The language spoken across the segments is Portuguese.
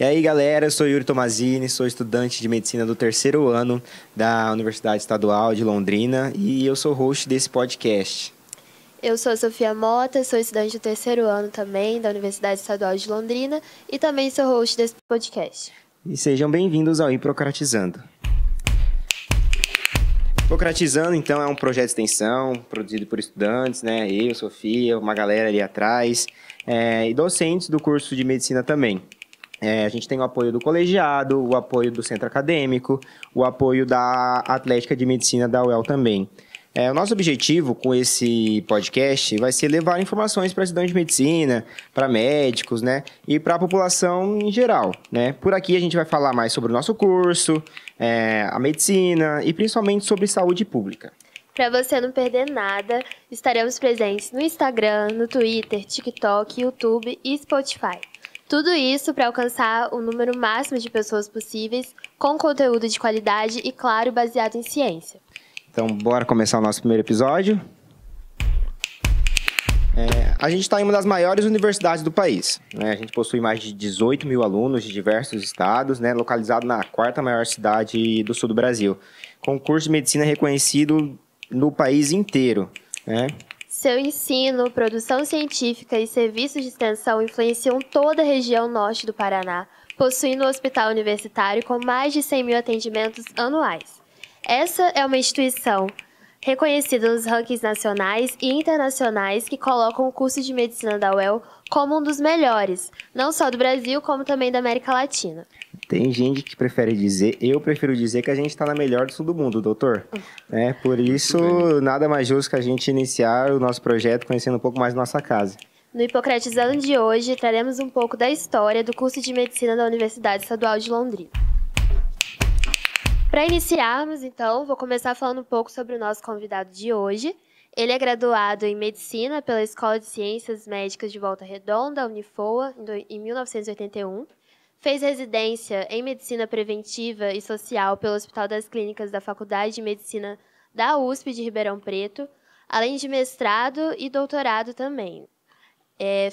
E aí, galera, eu sou Yuri Tomazini, sou estudante de medicina do terceiro ano da Universidade Estadual de Londrina e eu sou host desse podcast. Eu sou a Sofia Mota, sou estudante do terceiro ano também da Universidade Estadual de Londrina e também sou host desse podcast. E sejam bem-vindos ao Hipocratizando. Hipocratizando, então, é um projeto de extensão produzido por estudantes, né? Eu, Sofia, uma galera ali atrás, e docentes do curso de medicina também. A gente tem o apoio do colegiado, o apoio do centro acadêmico, o apoio da Atlética de Medicina da UEL também. O nosso objetivo com esse podcast vai ser levar informações para estudantes de medicina, para médicos, né? E para a população em geral, né? Por aqui a gente vai falar mais sobre o nosso curso, a medicina e principalmente sobre saúde pública. Para você não perder nada, estaremos presentes no Instagram, no Twitter, TikTok, YouTube e Spotify. Tudo isso para alcançar o número máximo de pessoas possíveis, com conteúdo de qualidade e, claro, baseado em ciência. Então, bora começar o nosso primeiro episódio. A gente está em uma das maiores universidades do país, né? A gente possui mais de 18 mil alunos de diversos estados, né? Localizado na quarta maior cidade do sul do Brasil, com curso de medicina reconhecido no país inteiro, né? Seu ensino, produção científica e serviços de extensão influenciam toda a região norte do Paraná, possuindo um hospital universitário com mais de 100 mil atendimentos anuais. Essa é uma instituição reconhecida nos rankings nacionais e internacionais que colocam o curso de medicina da UEL como um dos melhores, não só do Brasil, como também da América Latina. Tem gente que prefere dizer, eu prefiro dizer que a gente está na melhor do sul do mundo, doutor. Por isso, nada mais justo que a gente iniciar o nosso projeto conhecendo um pouco mais da nossa casa. No Hipocratizando de hoje, traremos um pouco da história do curso de medicina da Universidade Estadual de Londrina. Para iniciarmos, então, vou começar falando um pouco sobre o nosso convidado de hoje. Ele é graduado em Medicina pela Escola de Ciências Médicas de Volta Redonda, Unifoa, em 1981. Fez residência em Medicina Preventiva e Social pelo Hospital das Clínicas da Faculdade de Medicina da USP de Ribeirão Preto, além de mestrado e doutorado também.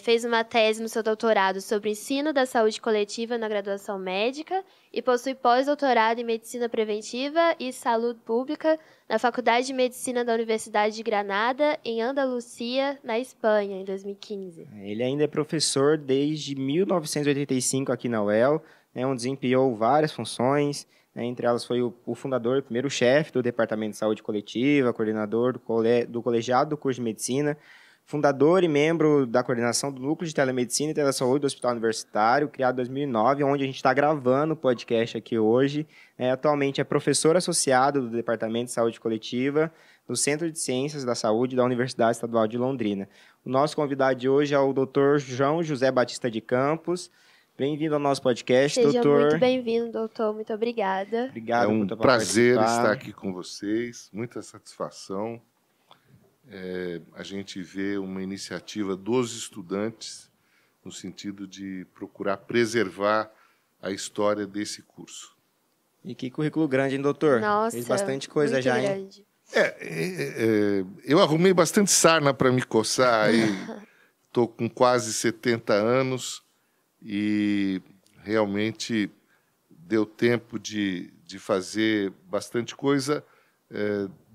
Fez uma tese no seu doutorado sobre o ensino da saúde coletiva na graduação médica e possui pós-doutorado em Medicina Preventiva e Saúde Pública na Faculdade de Medicina da Universidade de Granada, em Andalucia, na Espanha, em 2015. Ele ainda é professor desde 1985 aqui na UEL, onde desempenhou várias funções, entre elas foi o fundador, primeiro chefe do Departamento de Saúde Coletiva, coordenador do colegiado do curso de Medicina, fundador e membro da coordenação do Núcleo de Telemedicina e Telesaúde do Hospital Universitário, criado em 2009, onde a gente está gravando o podcast aqui hoje. Atualmente é professor associado do Departamento de Saúde Coletiva do Centro de Ciências da Saúde da Universidade Estadual de Londrina. O nosso convidado de hoje é o Dr. João José Batista de Campos. Bem-vindo ao nosso podcast, doutor. Seja muito bem-vindo, doutor. Muito obrigada. Obrigado. É um prazer estar aqui com vocês, muita satisfação. A gente vê uma iniciativa dos estudantes no sentido de procurar preservar a história desse curso. E que currículo grande, hein, doutor? Nossa, fez bastante coisa muito já, grande. Eu arrumei bastante sarna para me coçar. Estou com quase 70 anos e realmente deu tempo de fazer bastante coisa.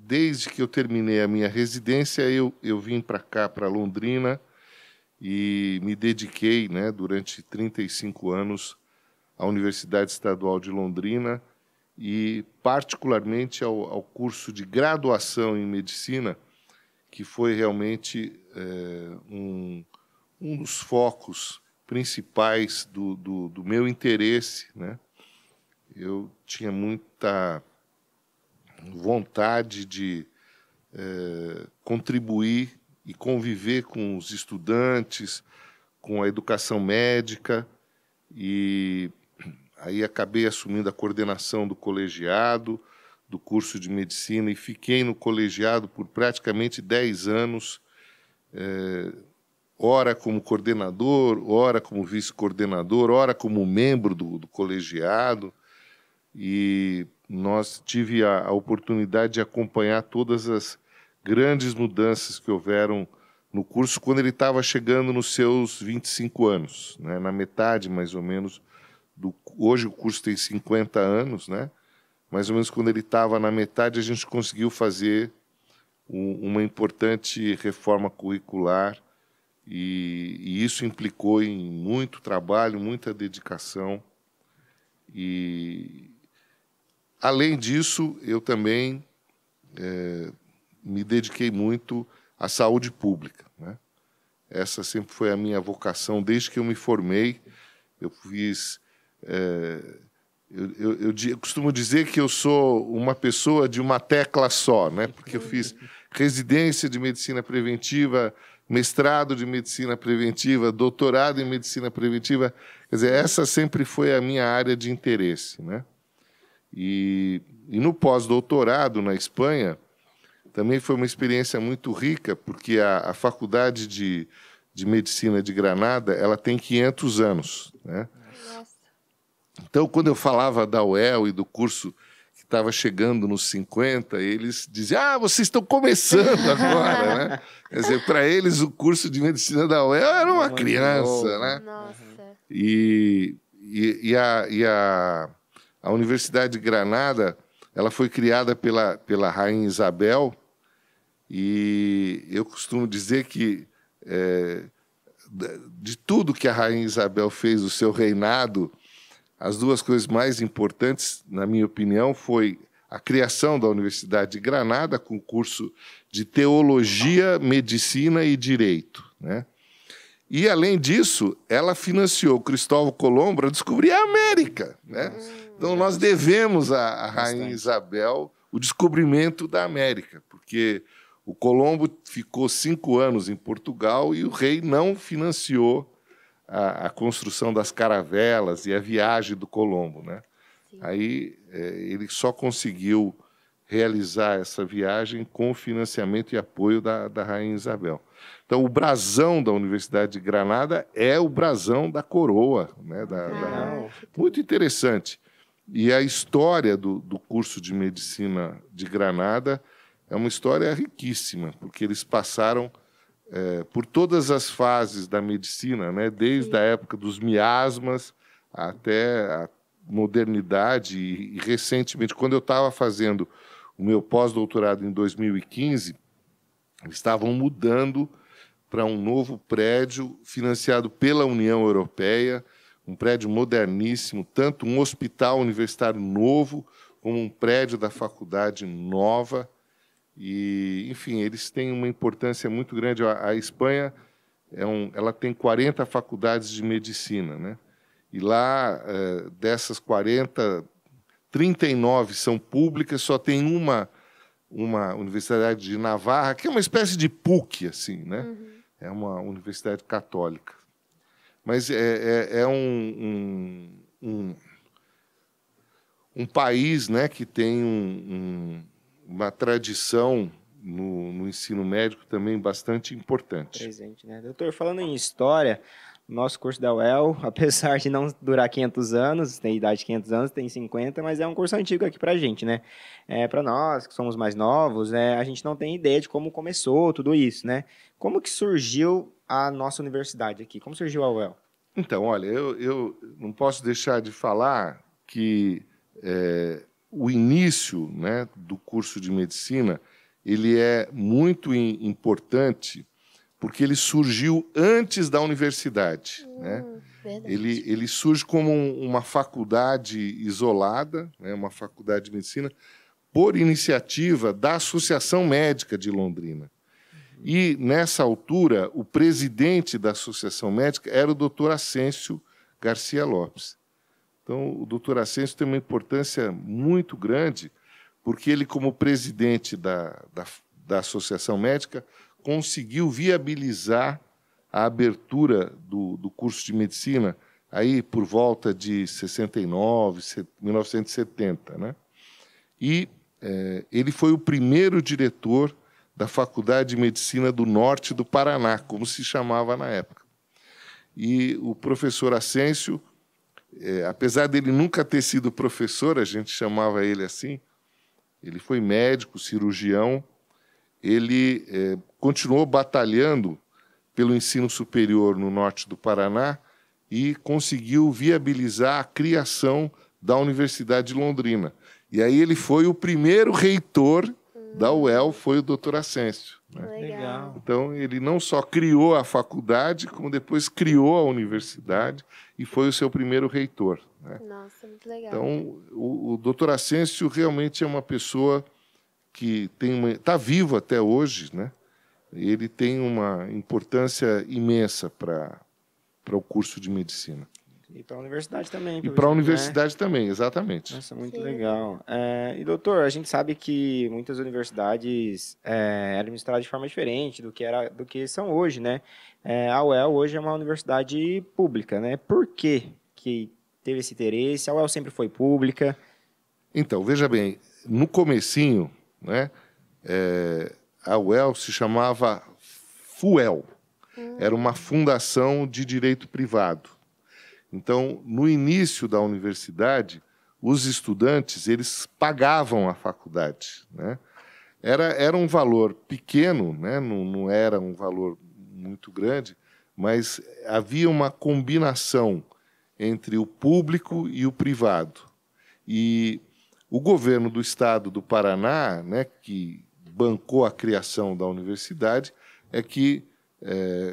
Desde que eu terminei a minha residência, eu vim para cá, para Londrina, e me dediquei, durante 35 anos à Universidade Estadual de Londrina e, particularmente, ao curso de graduação em Medicina, que foi realmente um dos focos principais do meu interesse, Eu tinha muita vontade de contribuir e conviver com os estudantes, com a educação médica, e aí acabei assumindo a coordenação do colegiado, do curso de medicina, e fiquei no colegiado por praticamente 10 anos, ora como coordenador, ora como vice-coordenador, ora como membro do colegiado, e tive a oportunidade de acompanhar todas as grandes mudanças que houveram no curso quando ele estava chegando nos seus 25 anos, na metade, mais ou menos, Hoje o curso tem 50 anos, né? Mais ou menos quando ele estava na metade, a gente conseguiu fazer uma importante reforma curricular e isso implicou em muito trabalho, muita dedicação. E, além disso, eu também me dediquei muito à saúde pública, né? Essa sempre foi a minha vocação desde que eu me formei. Eu fiz... Eu costumo dizer que eu sou uma pessoa de uma tecla só, né? Porque eu fiz residência de medicina preventiva, mestrado de medicina preventiva, doutorado em medicina preventiva. Quer dizer, essa sempre foi a minha área de interesse, né? E no pós-doutorado na Espanha também foi uma experiência muito rica, porque a Faculdade de Medicina de Granada ela tem 500 anos, né? Então, quando eu falava da UEL e do curso que estava chegando nos 50, eles diziam, vocês estão começando agora, né? Quer dizer, para eles, o curso de medicina da UEL era uma criança, né? Nossa. E a Universidade de Granada, ela foi criada pela Rainha Isabel, e eu costumo dizer que de tudo que a Rainha Isabel fez no seu reinado, as duas coisas mais importantes, na minha opinião, foi a criação da Universidade de Granada, com curso de Teologia, Medicina e Direito, né? E, além disso, ela financiou Cristóvão Colombo para descobrir a América, né? Então, nós devemos à Rainha Isabel o descobrimento da América, porque o Colombo ficou 5 anos em Portugal e o rei não financiou a construção das caravelas e a viagem do Colombo, né? Sim. Aí ele só conseguiu realizar essa viagem com o financiamento e apoio da Rainha Isabel. Então, o brasão da Universidade de Granada é o brasão da coroa, né? Muito interessante. E a história do curso de medicina de Granada é uma história riquíssima, porque eles passaram por todas as fases da medicina, né? Desde a época dos miasmas até a modernidade. E recentemente, quando eu estava fazendo o meu pós-doutorado em 2015, eles estavam mudando para um novo prédio financiado pela União Europeia, um prédio moderníssimo, tanto um hospital universitário novo, como um prédio da faculdade nova. E, enfim, eles têm uma importância muito grande. A Espanha ela tem 40 faculdades de medicina, né? E lá, dessas 40, 39 são públicas, só tem uma Universidade de Navarra, que é uma espécie de PUC, assim, né? É uma universidade católica. Mas é um país, né, que tem uma tradição no ensino médico também bastante importante. Presente, né? Doutor, falando em história, nosso curso da UEL, apesar de não durar 500 anos, tem idade de 500 anos, tem 50, mas é um curso antigo aqui pra gente, né? Para nós, que somos mais novos, a gente não tem ideia de como começou tudo isso, né? Como que surgiu a nossa universidade aqui? Como surgiu a UEL? Então, olha, eu não posso deixar de falar que o início, né, do curso de medicina ele é muito importante porque ele surgiu antes da universidade, né? Ele surge como uma faculdade isolada, né, uma faculdade de medicina, por iniciativa da Associação Médica de Londrina. E, nessa altura, o presidente da Associação Médica era o doutor Ascencio Garcia Lopes. Então, o doutor Ascencio tem uma importância muito grande, porque ele, como presidente da Associação Médica, conseguiu viabilizar a abertura do curso de medicina aí por volta de 69, 1970, né? E ele foi o primeiro diretor da Faculdade de Medicina do Norte do Paraná, como se chamava na época. E o professor Ascencio, apesar dele nunca ter sido professor, a gente chamava ele assim, ele foi médico, cirurgião, ele continuou batalhando pelo ensino superior no norte do Paraná e conseguiu viabilizar a criação da Universidade de Londrina. E aí ele foi o primeiro reitor da UEL, foi o Dr. Ascencio. Né? Legal. Então, ele não só criou a faculdade, como depois criou a universidade e foi o seu primeiro reitor. Né? Nossa, muito legal. Então, o Dr. Ascencio realmente é uma pessoa que está vivo até hoje, né? Ele tem uma importância imensa para o curso de medicina. E para a universidade também. E para a universidade também, exatamente. Nossa, muito Sim. legal. E, doutor, a gente sabe que muitas universidades eram administradas de forma diferente do que são hoje, né? A UEL hoje é uma universidade pública, né? Por que teve esse interesse? A UEL sempre foi pública? Então, veja bem, no comecinho, né, a UEL se chamava FUEL. Era uma fundação de direito privado. Então, no início da universidade, os estudantes eles pagavam a faculdade. Né? Era um valor pequeno, né? Não era um valor muito grande, mas havia uma combinação entre o público e o privado. E o governo do estado do Paraná, né, que bancou a criação da universidade, é que,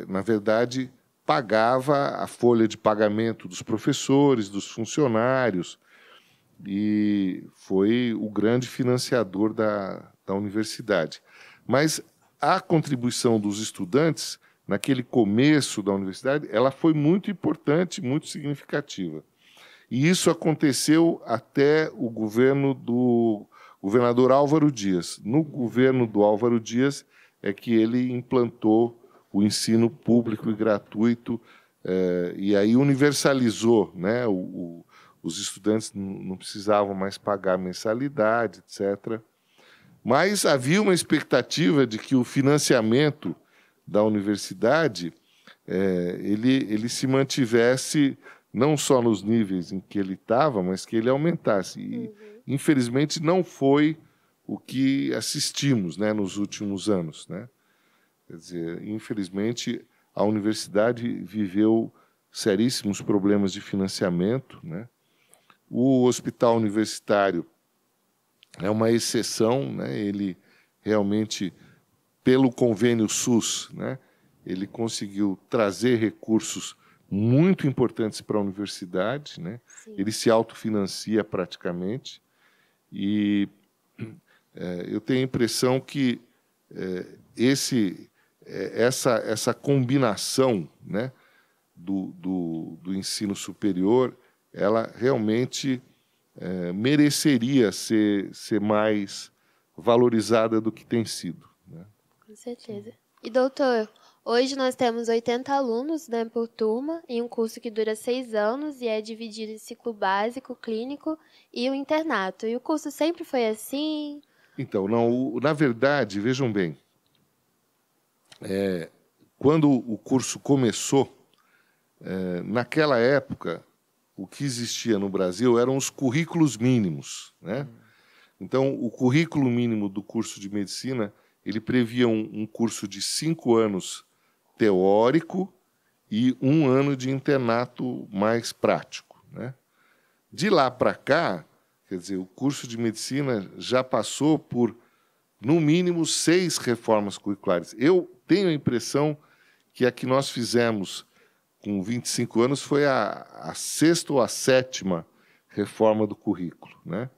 na verdade, pagava a folha de pagamento dos professores, dos funcionários, e foi o grande financiador da universidade. Mas a contribuição dos estudantes, naquele começo da universidade, ela foi muito importante, muito significativa. E isso aconteceu até o governo do governador Álvaro Dias. No governo do Álvaro Dias é que ele implantou o ensino público e gratuito, e aí universalizou, né? Os estudantes não precisavam mais pagar mensalidade, etc. Mas havia uma expectativa de que o financiamento da universidade ele se mantivesse não só nos níveis em que ele estava, mas que ele aumentasse. E, infelizmente, não foi o que assistimos, né, nos últimos anos, né? Quer dizer, infelizmente, a universidade viveu seríssimos problemas de financiamento, né? O hospital universitário é uma exceção, né? Ele realmente, pelo convênio SUS, né, ele conseguiu trazer recursos muito importantes para a universidade, né? Ele se autofinancia praticamente e eu tenho a impressão que essa combinação, né, do ensino superior, ela realmente mereceria ser mais valorizada do que tem sido. Né? Com certeza. E, doutor, hoje nós temos 80 alunos, né, por turma, em um curso que dura 6 anos e é dividido em ciclo básico, clínico e o internato. E o curso sempre foi assim? Então, não, na verdade, vejam bem, quando o curso começou, naquela época, o que existia no Brasil eram os currículos mínimos. Né? Então, o currículo mínimo do curso de medicina, ele previa um curso de 5 anos teórico e 1 ano de internato mais prático. Né? De lá para cá, quer dizer, o curso de medicina já passou por, no mínimo, 6 reformas curriculares. Eu tenho a impressão que a que nós fizemos com 25 anos foi a 6ª ou a 7ª reforma do currículo. Né?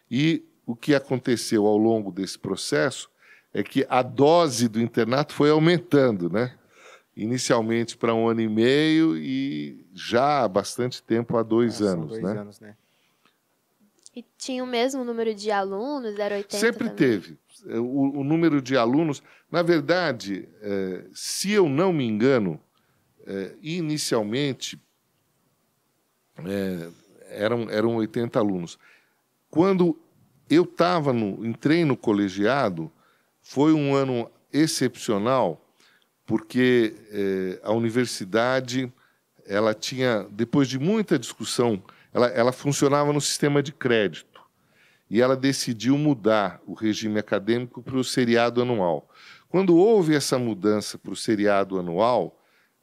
E o que aconteceu ao longo desse processo é que a dose do internato foi aumentando, né? Inicialmente para 1 ano e meio e já há bastante tempo, há 2 anos. São 2 né? anos, né? E tinha o mesmo número de alunos? Era 80 Sempre também? teve. O número de alunos... Na verdade, se eu não me engano, inicialmente eram 80 alunos. Quando eu entrei no colegiado, foi um ano excepcional, porque a universidade ela tinha, depois de muita discussão, ela funcionava no sistema de crédito, e ela decidiu mudar o regime acadêmico para o seriado anual. Quando houve essa mudança para o seriado anual,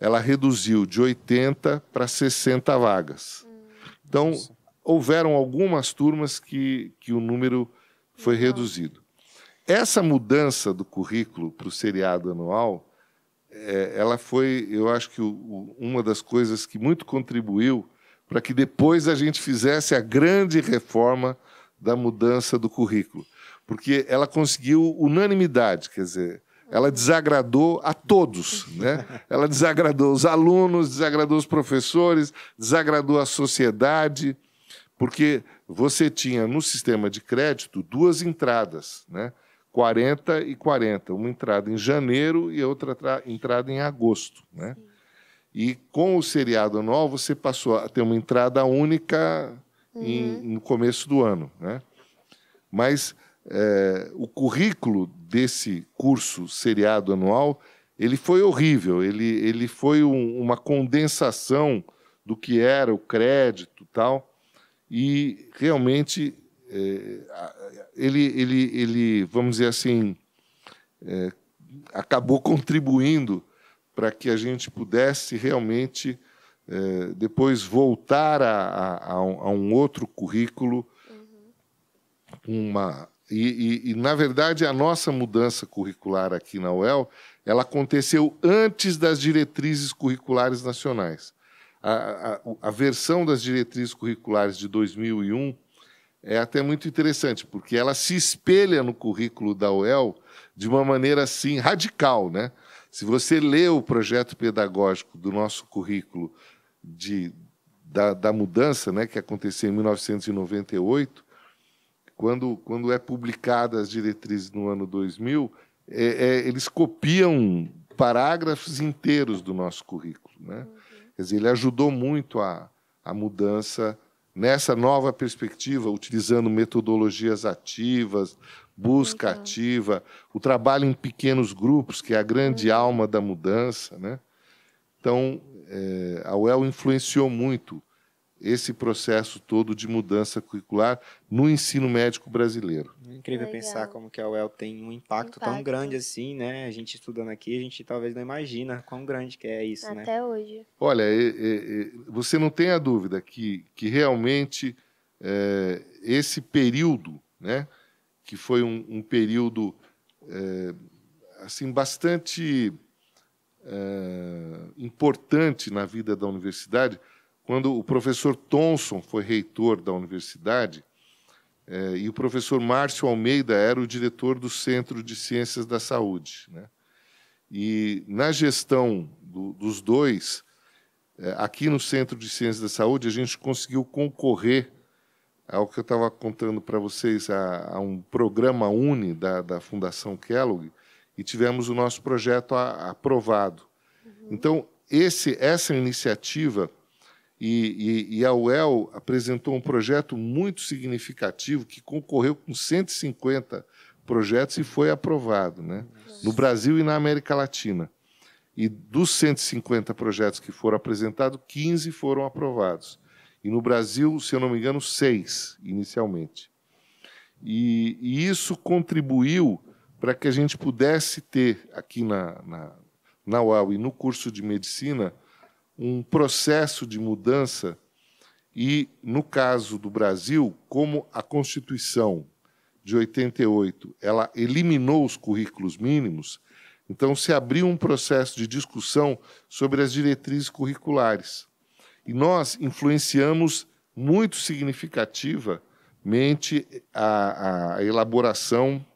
ela reduziu de 80 para 60 vagas. Então, houveram algumas turmas que o número foi reduzido. Essa mudança do currículo para o seriado anual, ela foi, eu acho que uma das coisas que muito contribuiu para que depois a gente fizesse a grande reforma da mudança do currículo, porque ela conseguiu unanimidade, quer dizer, ela desagradou a todos, né? Ela desagradou os alunos, desagradou os professores, desagradou a sociedade, porque você tinha no sistema de crédito 2 entradas, né? 40 e 40, uma entrada em janeiro e outra entrada em agosto, né? E com o seriado anual você passou a ter uma entrada única no começo do ano, né? Mas o currículo desse curso seriado anual ele foi horrível, ele foi uma condensação do que era o crédito e tal, e realmente ele, vamos dizer assim, acabou contribuindo para que a gente pudesse realmente depois voltar a um outro currículo, na verdade, a nossa mudança curricular aqui na UEL, ela aconteceu antes das diretrizes curriculares nacionais. A versão das diretrizes curriculares de 2001 é até muito interessante, porque ela se espelha no currículo da UEL de uma maneira assim radical, né? Se você lê o projeto pedagógico do nosso currículo da mudança, né, que aconteceu em 1998, quando é publicada as diretrizes no ano 2000, eles copiam parágrafos inteiros do nosso currículo, né? Quer dizer, ele ajudou muito a mudança nessa nova perspectiva, utilizando metodologias ativas, busca ativa, o trabalho em pequenos grupos, que é a grande alma da mudança, né? Então, a UEL influenciou muito esse processo todo de mudança curricular no ensino médico brasileiro. É incrível pensar como que a UEL tem um impacto tão grande assim, né? A gente estudando aqui, a gente talvez não imagina quão grande que é isso, né? Até hoje. Olha, você não tem a dúvida que realmente esse período, né, que foi um período assim bastante importante na vida da universidade, quando o professor Thomson foi reitor da universidade, e o professor Márcio Almeida era o diretor do Centro de Ciências da Saúde, né? E na gestão dos dois, aqui no Centro de Ciências da Saúde, a gente conseguiu concorrer ao que eu estava contando para vocês, a um programa UNE da Fundação Kellogg, e tivemos o nosso projeto aprovado. Então, essa iniciativa, e a UEL apresentou um projeto muito significativo que concorreu com 150 projetos e foi aprovado, né? No Brasil e na América Latina. E dos 150 projetos que foram apresentados, 15 foram aprovados. E no Brasil, se eu não me engano, 6 inicialmente. E isso contribuiu para que a gente pudesse ter aqui na UEL e no curso de medicina um processo de mudança e, no caso do Brasil, como a Constituição de 88 ela eliminou os currículos mínimos, então se abriu um processo de discussão sobre as diretrizes curriculares. E nós influenciamos muito significativamente a elaboração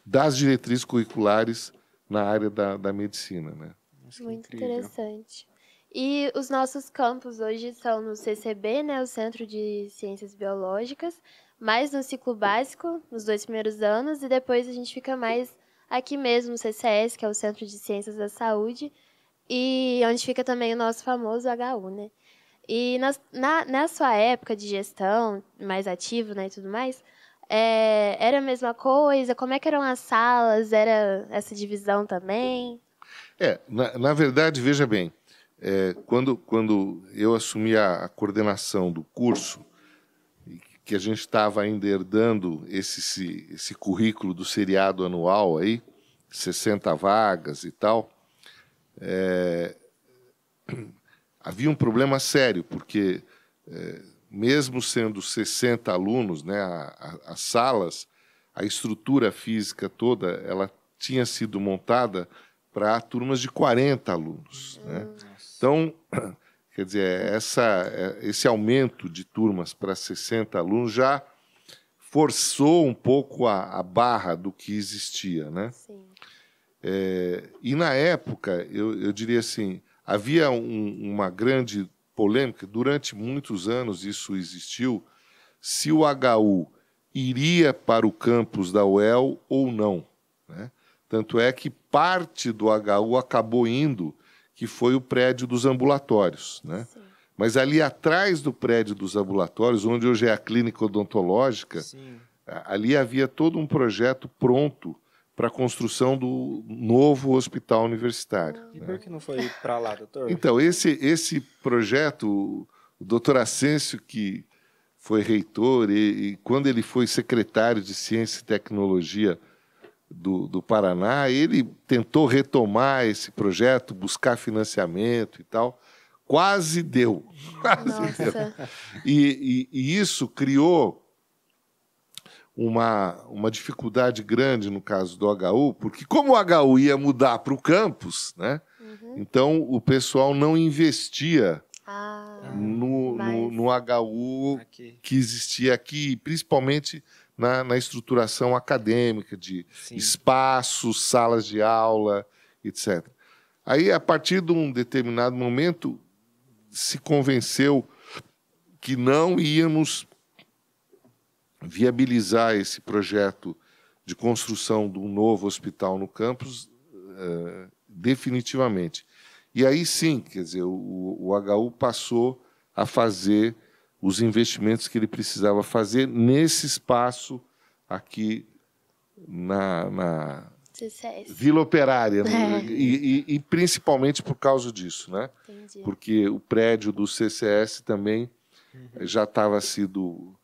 das diretrizes curriculares na área da medicina, né? Muito interessante. E os nossos campos hoje são no CCB, né, o Centro de Ciências Biológicas, mais no ciclo básico, nos 2 primeiros anos, e depois a gente fica mais aqui mesmo no CCS, que é o Centro de Ciências da Saúde, e onde fica também o nosso famoso HU, né? E na sua época de gestão, mais ativo, né, e tudo mais, era a mesma coisa? Como é que eram as salas? Era essa divisão também? Na verdade, veja bem, quando eu assumi a coordenação do curso, que a gente estava ainda herdando esse currículo do seriado anual, aí, 60 vagas e tal, havia um problema sério, porque, mesmo sendo 60 alunos, né, as salas, a estrutura física toda, ela tinha sido montada para turmas de 40 alunos. Né? Então, quer dizer, esse aumento de turmas para 60 alunos já forçou um pouco a barra do que existia. Né? Sim. E, na época, eu diria assim, havia uma grande polêmica, durante muitos anos isso existiu, se o HU iria para o campus da UEL ou não. Né? Tanto é que parte do HU acabou indo, que foi o prédio dos ambulatórios. Né? Mas ali atrás do prédio dos ambulatórios, onde hoje é a clínica odontológica, Sim. ali havia todo um projeto pronto para a construção do novo hospital universitário. E por que não foi para lá, doutor? Então, esse projeto, o doutor Ascencio, que foi reitor, e quando ele foi secretário de Ciência e Tecnologia do Paraná, ele tentou retomar esse projeto, buscar financiamento e tal. Quase deu. Quase deu. E isso criou uma dificuldade grande no caso do HU, porque como o HU ia mudar para o campus, né, então o pessoal não investia no HU Aqui. que existia aqui, principalmente na estruturação acadêmica, de Sim. espaços, salas de aula, etc. Aí, a partir de um determinado momento, se convenceu que não íamos viabilizar esse projeto de construção de um novo hospital no campus definitivamente. E aí sim, quer dizer, o HU passou a fazer os investimentos que ele precisava fazer nesse espaço aqui na CCS. Vila Operária, e principalmente por causa disso, né? Entendi. Porque o prédio do CCS também já estava sido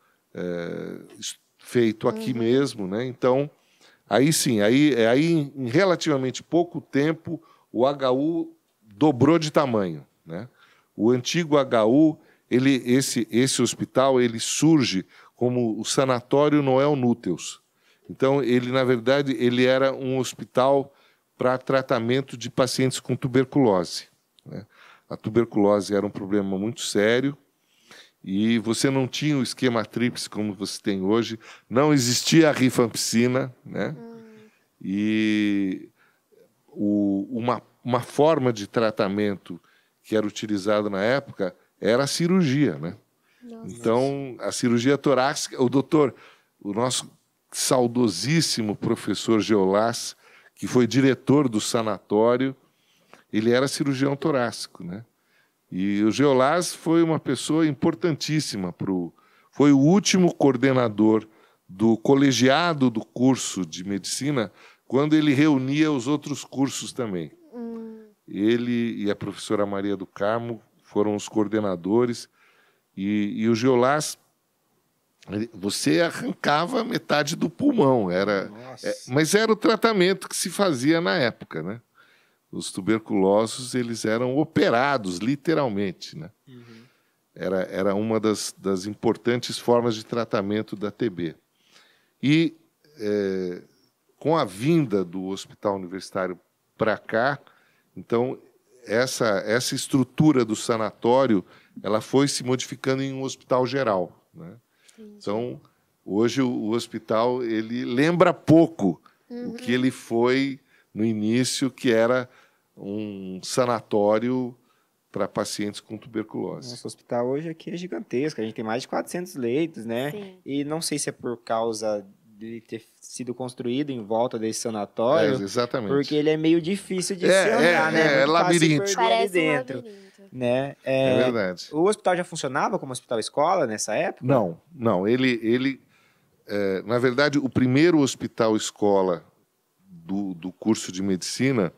feito aqui mesmo, né? Então, aí sim, aí em relativamente pouco tempo o HU dobrou de tamanho, né? O antigo HU, esse hospital, ele surge como o Sanatório Noel Núteus. Então, ele, na verdade, ele era um hospital para tratamento de pacientes com tuberculose. Né? A tuberculose era um problema muito sério e você não tinha o esquema tríplice como você tem hoje, não existia a rifampicina, né? E uma forma de tratamento que era utilizada na época era a cirurgia, né? Nossa. Então, a cirurgia torácica, o nosso saudosíssimo professor Geolás, que foi diretor do sanatório, ele era cirurgião torácico, né? E o Geolás foi uma pessoa importantíssima foi o último coordenador do colegiado do curso de medicina, quando ele reunia os outros cursos também. Ele e a professora Maria do Carmo foram os coordenadores, e o Geolás, você arrancava metade do pulmão, mas era o tratamento que se fazia na época, né? Os tuberculosos, eles eram operados, literalmente, né? Era uma das importantes formas de tratamento da TB. E, com a vinda do Hospital Universitário para cá, então, essa estrutura do sanatório, ela foi se modificando em um hospital geral, né? Então, hoje o hospital ele lembra pouco o que ele foi no início, que era um sanatório para pacientes com tuberculose. Nosso hospital hoje aqui é gigantesco, a gente tem mais de 400 leitos, né? Sim. E não sei se é por causa de ter sido construído em volta desse sanatório, Exatamente. porque ele é meio difícil de se andar, né? É Muito fácil labirinto. se perder ali Parece um dentro, labirinto. né? É verdade. O hospital já funcionava como hospital-escola nessa época? Não. Ele na verdade, o primeiro hospital-escola do curso de medicina,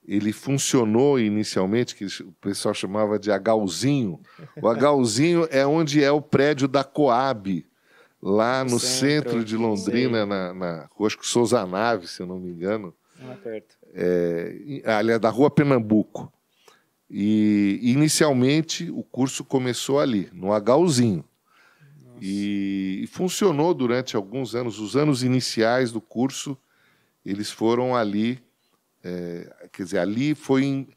ele funcionou inicialmente, que o pessoal chamava de HUzinho. O HUzinho é onde é o prédio da Coab, lá no centro de Londrina, na Rua Souza Nave, se eu não me engano. Lá perto. Aliás, da Rua Pernambuco. E, inicialmente, o curso começou ali, no HUzinho. E funcionou durante alguns anos. Os anos iniciais do curso, eles foram ali. Quer dizer, ali foi...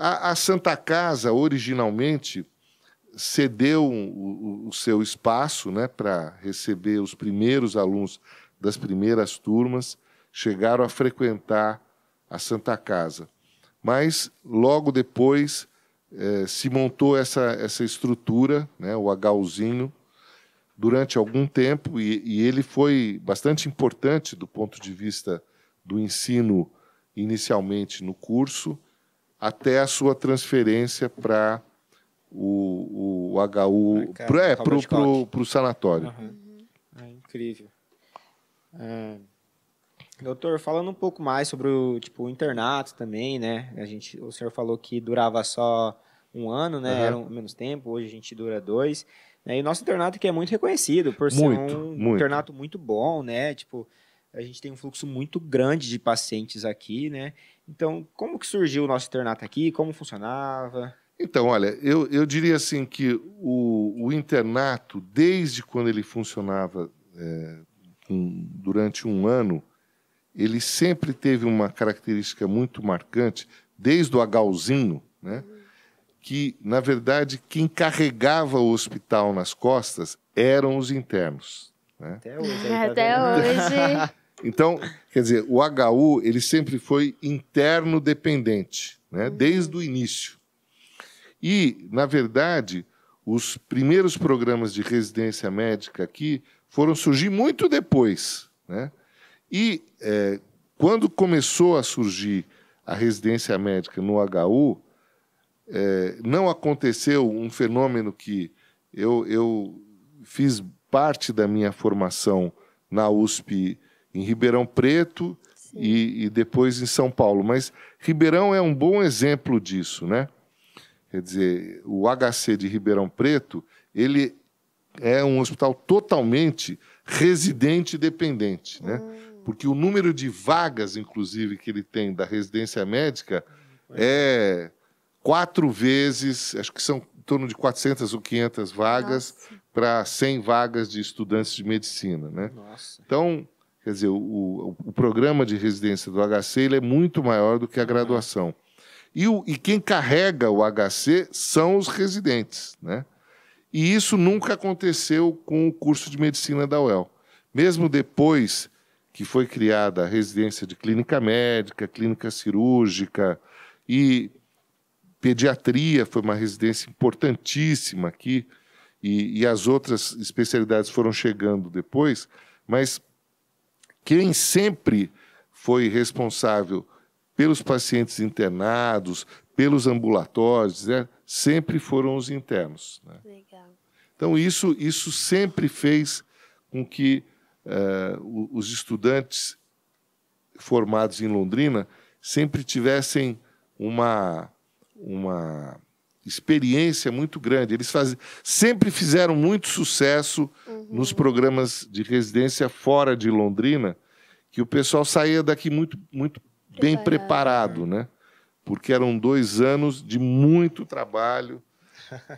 A Santa Casa, originalmente, cedeu o seu espaço, né, para receber os primeiros alunos das primeiras turmas, chegaram a frequentar a Santa Casa. Mas, logo depois, se montou essa estrutura, né, o HUzinho, durante algum tempo, e ele foi bastante importante do ponto de vista do ensino inicialmente no curso, até a sua transferência para o HU, para o sanatório. Incrível. Doutor, falando um pouco mais sobre o internato também, né? O senhor falou que durava só 1 ano, né? Era menos tempo, hoje a gente dura 2. Né? E o nosso internato aqui é muito reconhecido por ser um internato muito bom, né? A gente tem um fluxo muito grande de pacientes aqui, né? Então, como que surgiu o nosso internato aqui? Como funcionava? Então, olha, eu diria assim que o internato, desde quando ele funcionava durante 1 ano, ele sempre teve uma característica muito marcante, desde o HUzinho, né? Que, na verdade, quem carregava o hospital nas costas eram os internos. Né? Até hoje. Até hoje. Então, quer dizer, o HU ele sempre foi interno dependente, né? Desde o início. E, na verdade, os primeiros programas de residência médica aqui foram surgir muito depois. Né? E, quando começou a surgir a residência médica no HU, não aconteceu um fenômeno que eu fiz parte da minha formação na USP em Ribeirão Preto e depois em São Paulo. Mas Ribeirão é um bom exemplo disso, né? Quer dizer, o HC de Ribeirão Preto, ele é um hospital totalmente residente dependente, né? Porque o número de vagas, inclusive, que ele tem da residência médica é 4 vezes, acho que são em torno de 400 ou 500 vagas para 100 vagas de estudantes de medicina, né? Nossa. Então, quer dizer, o programa de residência do HC ele é muito maior do que a graduação. E quem carrega o HC são os residentes, né? E isso nunca aconteceu com o curso de medicina da UEL. Mesmo depois que foi criada a residência de clínica médica, clínica cirúrgica e pediatria, foi uma residência importantíssima aqui, e as outras especialidades foram chegando depois, mas quem sempre foi responsável pelos pacientes internados, pelos ambulatórios, né, sempre foram os internos. Né? Legal. Então, isso sempre fez com que os estudantes formados em Londrina sempre tivessem uma experiência muito grande. Eles sempre fizeram muito sucesso nos programas de residência fora de Londrina, que o pessoal saía daqui muito, muito bem preparado, né? Porque eram 2 anos de muito trabalho.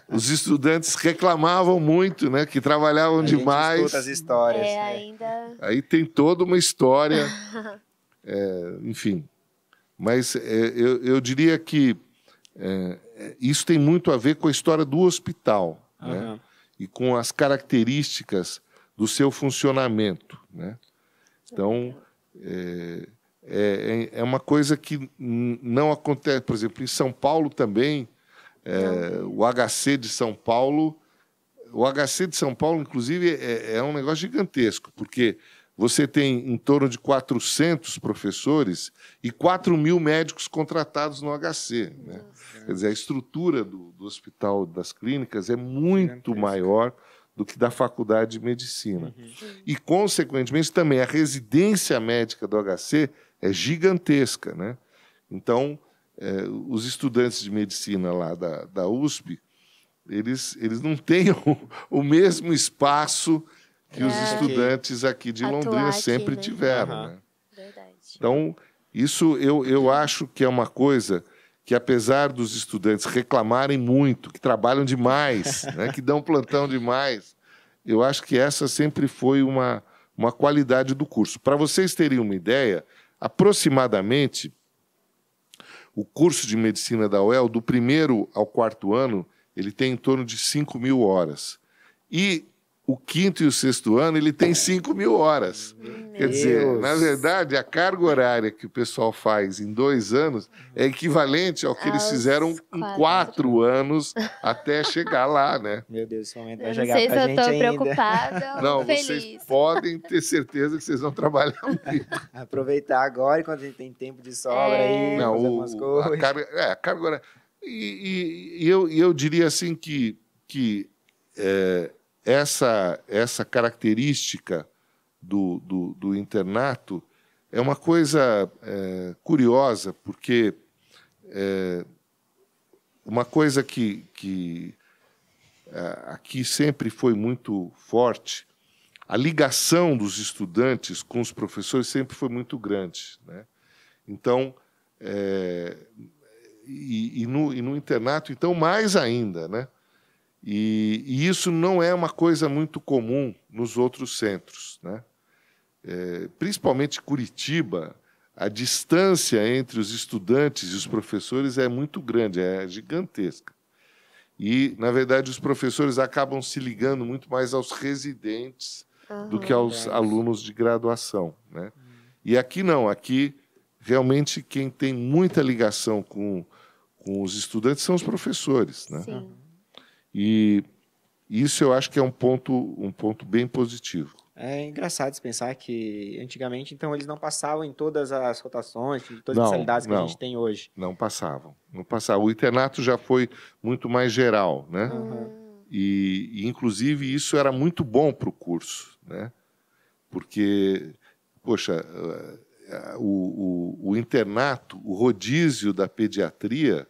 Os estudantes reclamavam muito, né? Que trabalhavam demais. Escuta as histórias. Ainda... Aí tem toda uma história, enfim. Mas eu diria que isso tem muito a ver com a história do hospital, né? E com as características do seu funcionamento, né? Então, é uma coisa que não acontece. Por exemplo, em São Paulo também, o HC de São Paulo... O HC de São Paulo, inclusive, é um negócio gigantesco, porque você tem em torno de 400 professores e 4.000 médicos contratados no HC. Né? Quer dizer, a estrutura do hospital das clínicas é muito maior do que da faculdade de medicina. E, consequentemente, também a residência médica do HC é gigantesca. Né? Então, os estudantes de medicina lá da USP, eles não têm o mesmo espaço que os estudantes aqui de Londrina sempre tiveram. Né? Verdade. Então, Isso eu acho que é uma coisa que, apesar dos estudantes reclamarem muito, que trabalham demais, né, que dão plantão demais, eu acho que essa sempre foi uma qualidade do curso. Para vocês terem uma ideia, aproximadamente, o curso de medicina da UEL, do primeiro ao quarto ano, ele tem em torno de 5.000 horas. E o quinto e o sexto ano, ele tem 5.000 horas. Quer dizer, na verdade, a carga horária que o pessoal faz em 2 anos é equivalente ao que eles fizeram em 4 anos até chegar lá, né? Meu Deus, esse momento vai Eu não chegar sei pra se eu gente estou ainda. preocupada ou Não, feliz. vocês podem ter certeza que vocês vão trabalhar muito. Aproveitar agora, enquanto a gente tem tempo de sobra aí, Não, fazer algumas coisas. a carga horária... E eu diria assim que essa característica do internato é uma coisa curiosa, porque uma coisa que aqui sempre foi muito forte, a ligação dos estudantes com os professores sempre foi muito grande, né? Então, no internato, então, mais ainda, né? E isso não é uma coisa muito comum nos outros centros, né? Principalmente Curitiba, a distância entre os estudantes e os professores é muito grande, é gigantesca. E, na verdade, os professores acabam se ligando muito mais aos residentes do que aos alunos de graduação, né? E aqui não, aqui realmente quem tem muita ligação com os estudantes são os professores, né? Sim. E isso eu acho que é um ponto bem positivo. É engraçado se pensar que antigamente, então, eles não passavam em todas as rotações, em todas Não, as especialidades que a não. gente tem hoje. Não passavam. O internato já foi muito mais geral, né? E inclusive, isso era muito bom para o curso, né? Porque, poxa, o internato, o rodízio da pediatria,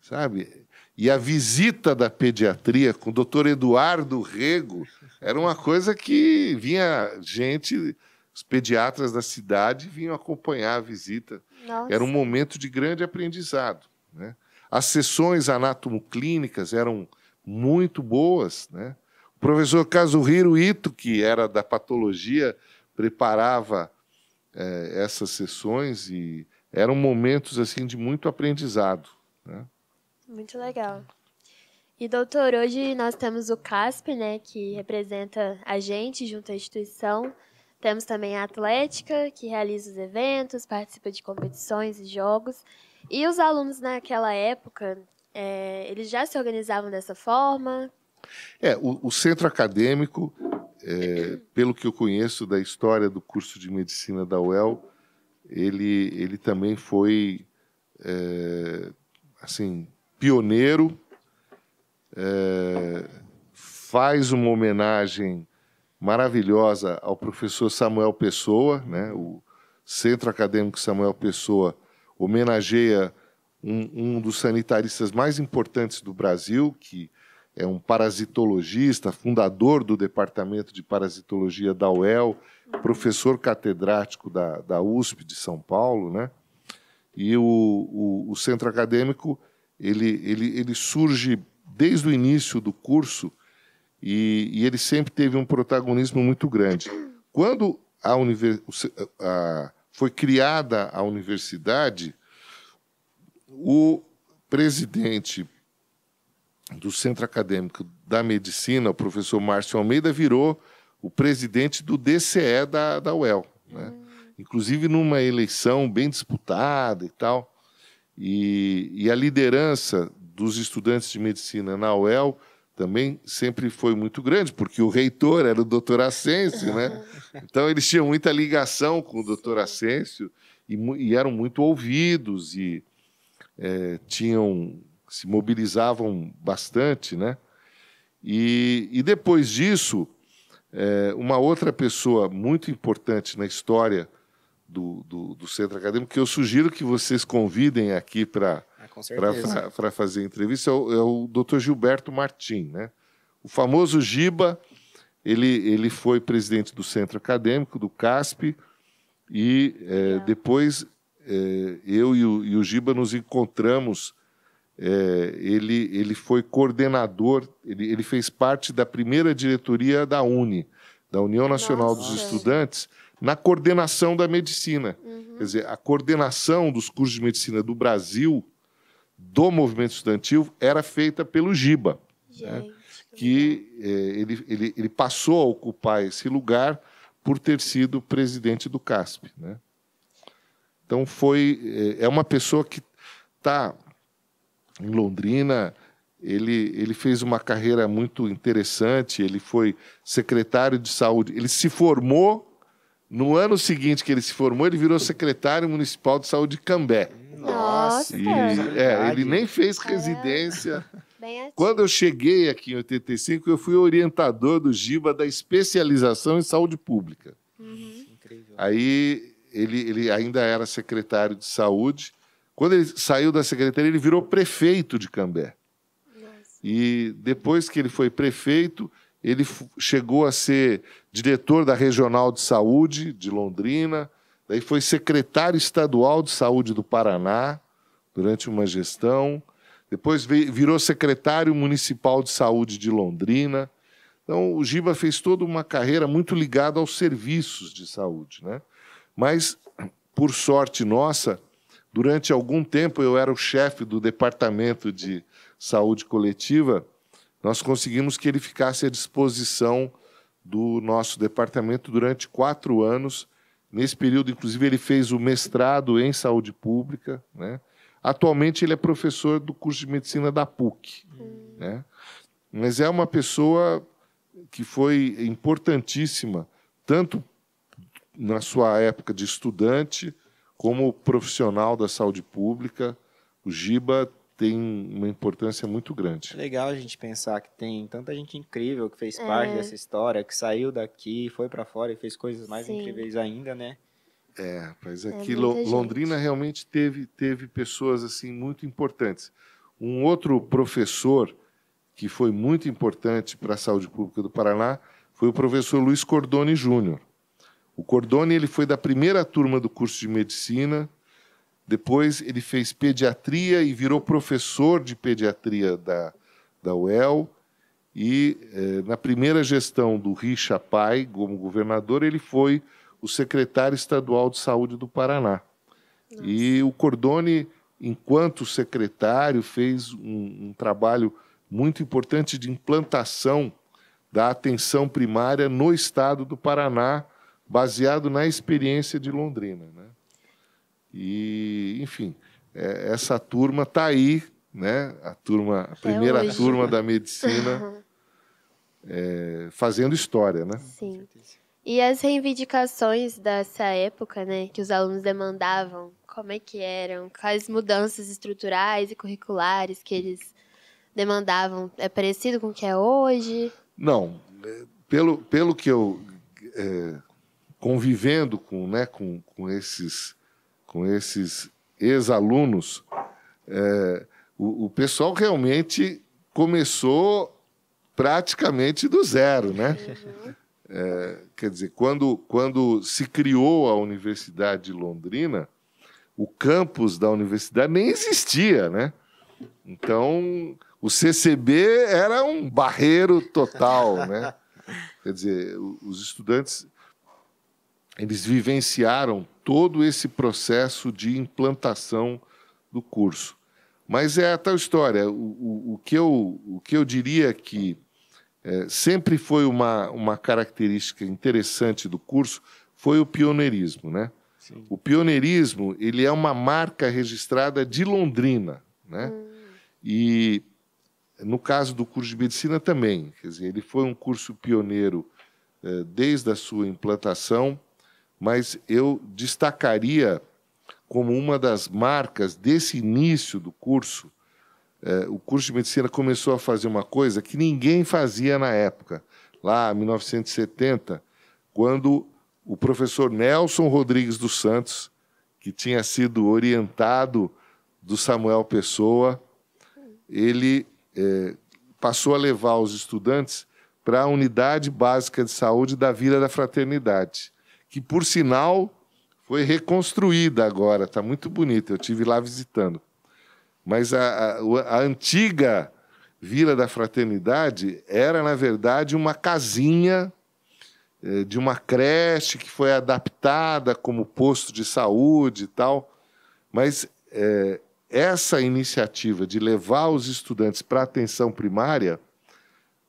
sabe? E a visita da pediatria com o doutor Eduardo Rego era uma coisa que vinha gente, os pediatras da cidade vinham acompanhar a visita. Nossa. Era um momento de grande aprendizado, né? As sessões anatomoclínicas eram muito boas, né? O professor Kazuhiro Ito, que era da patologia, preparava essas sessões e eram momentos assim de muito aprendizado, né? Muito legal. E, doutor, hoje nós temos o CASP, né, que representa a gente junto à instituição. Temos também a Atlética, que realiza os eventos, participa de competições e jogos. E os alunos naquela época, eles já se organizavam dessa forma? O centro acadêmico, pelo que eu conheço da história do curso de medicina da UEL, ele também foi assim, pioneiro, faz uma homenagem maravilhosa ao professor Samuel Pessoa, né? O Centro Acadêmico Samuel Pessoa homenageia um dos sanitaristas mais importantes do Brasil, que é um parasitologista, fundador do Departamento de Parasitologia da UEL, professor catedrático da USP de São Paulo, né? E o centro acadêmico ele surge desde o início do curso e ele sempre teve um protagonismo muito grande. Quando foi criada a universidade, o presidente do Centro Acadêmico da Medicina, o professor Márcio Almeida, virou o presidente do DCE da UEL, né? Inclusive numa eleição bem disputada e tal. E a liderança dos estudantes de medicina na UEL também sempre foi muito grande, porque o reitor era o doutor Ascencio, né? Então, eles tinham muita ligação com o doutor Ascencio e eram muito ouvidos e se mobilizavam bastante, né? E depois disso, uma outra pessoa muito importante na história do Centro Acadêmico, que eu sugiro que vocês convidem aqui para fazer entrevista, é o Dr. Gilberto Martim, né? O famoso Giba, ele foi presidente do Centro Acadêmico, do CASP, e depois eu e o Giba nos encontramos. Ele foi coordenador, ele fez parte da primeira diretoria da UNE, da União Nacional dos Estudantes, na coordenação da medicina. Quer dizer, a coordenação dos cursos de medicina do Brasil, do movimento estudantil, era feita pelo Giba, né? Que ele passou a ocupar esse lugar por ter sido presidente do CASP, né? Então, é uma pessoa que está em Londrina. Ele fez uma carreira muito interessante, ele foi secretário de saúde, ele se formou, no ano seguinte que ele se formou, ele virou secretário municipal de saúde de Cambé. Nossa! Ele nem fez residência. Quando eu cheguei aqui em 85, eu fui orientador do Giba da especialização em saúde pública. Incrível. Aí ele ainda era secretário de saúde. Quando ele saiu da secretaria, ele virou prefeito de Cambé. E depois que ele foi prefeito, ele chegou a ser diretor da Regional de Saúde de Londrina, daí foi secretário estadual de saúde do Paraná durante uma gestão, depois virou secretário municipal de saúde de Londrina. Então, o Giba fez toda uma carreira muito ligada aos serviços de saúde, né? Mas, por sorte nossa, durante algum tempo eu era o chefe do departamento de saúde coletiva. Nós conseguimos que ele ficasse à disposição do nosso departamento durante 4 anos. Nesse período, inclusive, ele fez o mestrado em saúde pública, né? Atualmente, ele é professor do curso de medicina da PUC, né? Mas é uma pessoa que foi importantíssima, tanto na sua época de estudante, como profissional da saúde pública. O Giba tem uma importância muito grande. É legal a gente pensar que tem tanta gente incrível que fez parte dessa história, que saiu daqui, foi para fora e fez coisas mais incríveis ainda, né? Mas aqui Londrina realmente teve pessoas assim muito importantes. Um outro professor que foi muito importante para a saúde pública do Paraná foi o professor Luiz Cordoni Júnior. O Cordoni ele foi da primeira turma do curso de medicina. Depois ele fez pediatria e virou professor de pediatria da UEL. E na primeira gestão do Richa Pai, como governador, ele foi o secretário estadual de saúde do Paraná. Nossa. E o Cordoni, enquanto secretário, fez um trabalho muito importante de implantação da atenção primária no estado do Paraná, baseado na experiência de Londrina, né? E, enfim, essa turma está aí, né? A primeira turma da medicina, fazendo história, né? Sim. E as reivindicações dessa época, né, que os alunos demandavam, como é que eram? Quais mudanças estruturais e curriculares que eles demandavam? É parecido com o que é hoje? Não. Pelo que eu... convivendo com esses ex-alunos, o pessoal realmente começou praticamente do zero, né? Quer dizer, quando se criou a Universidade de Londrina, o campus da universidade nem existia, né? Então, o CCB era um barreiro total, né? Quer dizer, os estudantes, eles vivenciaram todo esse processo de implantação do curso. Mas é a tal história. O que eu diria que sempre foi uma característica interessante do curso foi o pioneirismo, né? Sim. O pioneirismo, ele é uma marca registrada de Londrina, né? E no caso do curso de medicina também, quer dizer, ele foi um curso pioneiro desde a sua implantação, mas eu destacaria como uma das marcas desse início do curso. O curso de medicina começou a fazer uma coisa que ninguém fazia na época, lá em 1970, quando o professor Nelson Rodrigues dos Santos, que tinha sido orientado do Samuel Pessoa, ele passou a levar os estudantes para a Unidade Básica de Saúde da Vila da Fraternidade, que, por sinal, foi reconstruída agora, está muito bonita. Eu tive lá visitando. Mas a antiga Vila da Fraternidade era, na verdade, uma casinha de uma creche que foi adaptada como posto de saúde e tal. Mas essa iniciativa de levar os estudantes para a atenção primária,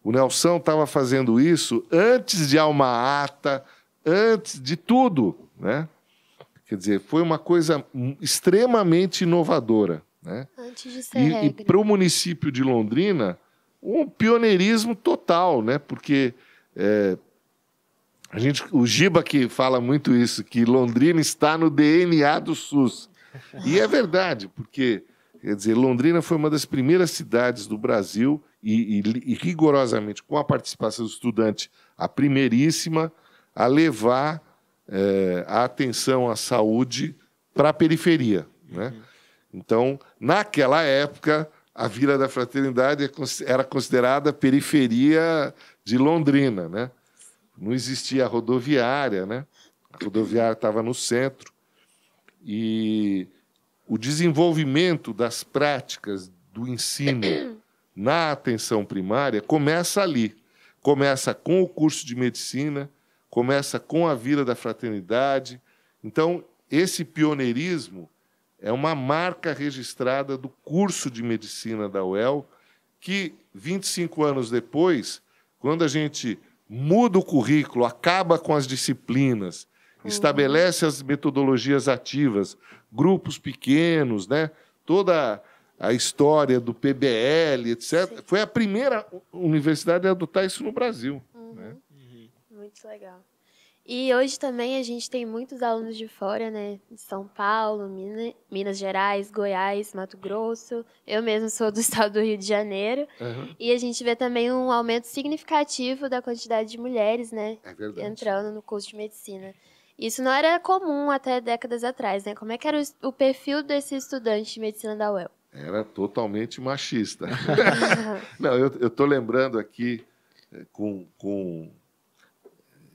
o Nelson estava fazendo isso antes de Alma Ata, antes de tudo, né? Quer dizer, foi uma coisa extremamente inovadora, né? Antes de ser E regra. para o município de Londrina, um pioneirismo total, né? Porque o Giba que fala muito isso, que Londrina está no DNA do SUS. E é verdade, porque, quer dizer, Londrina foi uma das primeiras cidades do Brasil e rigorosamente, com a participação do estudante, a primeiríssima a levar a atenção à saúde para a periferia, né? Então, naquela época, a Vila da Fraternidade era considerada periferia de Londrina, né? Não existia a rodoviária, né? A rodoviária estava no centro. E o desenvolvimento das práticas do ensino na atenção primária começa ali. Começa com o curso de medicina, começa com a Vila da Fraternidade. Então, esse pioneirismo é uma marca registrada do curso de medicina da UEL, que, 25 anos depois, quando a gente muda o currículo, acaba com as disciplinas, estabelece as metodologias ativas, grupos pequenos, né? Toda a história do PBL, etc. Sim. Foi a primeira universidade a adotar isso no Brasil. Né? Muito legal. E hoje também a gente tem muitos alunos de fora, né? De São Paulo, Minas Gerais, Goiás, Mato Grosso. Eu mesmo sou do estado do Rio de Janeiro. Uhum. E a gente vê também um aumento significativo da quantidade de mulheres, né? É verdade. Entrando no curso de medicina. Isso não era comum até décadas atrás, né? Como é que era o perfil desse estudante de medicina da UEL? Era totalmente machista. Não, eu estou lembrando aqui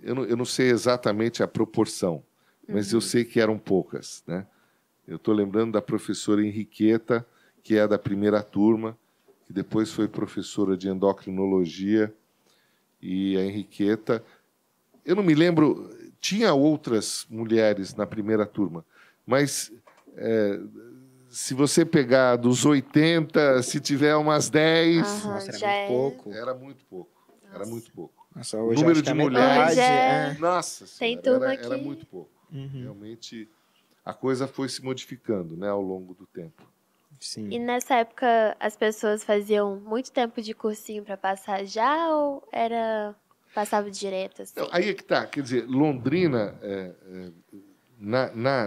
eu não sei exatamente a proporção, mas eu sei que eram poucas, né? Eu estou lembrando da professora Henriqueta, que é da primeira turma, que depois foi professora de endocrinologia, e a Henriqueta... Eu não me lembro... Tinha outras mulheres na primeira turma, mas se você pegar dos 80, se tiver umas 10... Nossa, já era muito pouco. Era muito pouco. Era muito pouco. Nossa, O hoje número acho que de a mulheres... metade, Nossa Tem senhora, turma era que- muito pouco. Realmente, a coisa foi se modificando, né, ao longo do tempo. Sim. E nessa época as pessoas faziam muito tempo de cursinho para passar já ou passava direto assim? Não, aí é que tá, quer dizer, Londrina,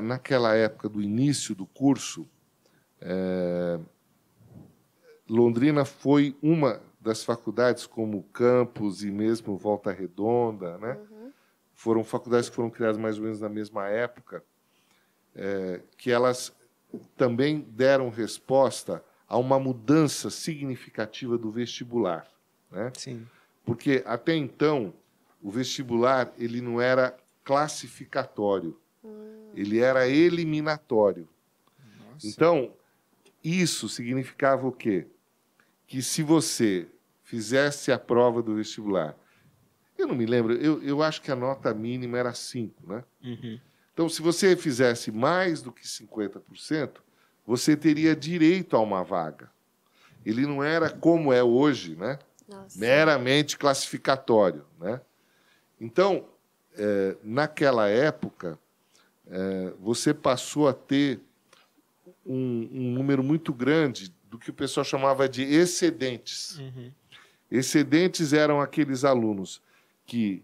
naquela época do início do curso, Londrina foi uma das faculdades, como Campos e mesmo Volta Redonda, né? Foram faculdades que foram criadas mais ou menos na mesma época, que elas também deram resposta a uma mudança significativa do vestibular, né? Sim. Porque até então o vestibular ele não era classificatório, ele era eliminatório. Nossa. Então isso significava o quê? Que se você fizesse a prova do vestibular, eu não me lembro, eu acho que a nota mínima era 5, né? Então, se você fizesse mais do que 50%, você teria direito a uma vaga. Ele não era como é hoje, né? Nossa. Meramente classificatório, né? Então, naquela época, você passou a ter um número muito grande do que o pessoal chamava de excedentes. Excedentes eram aqueles alunos que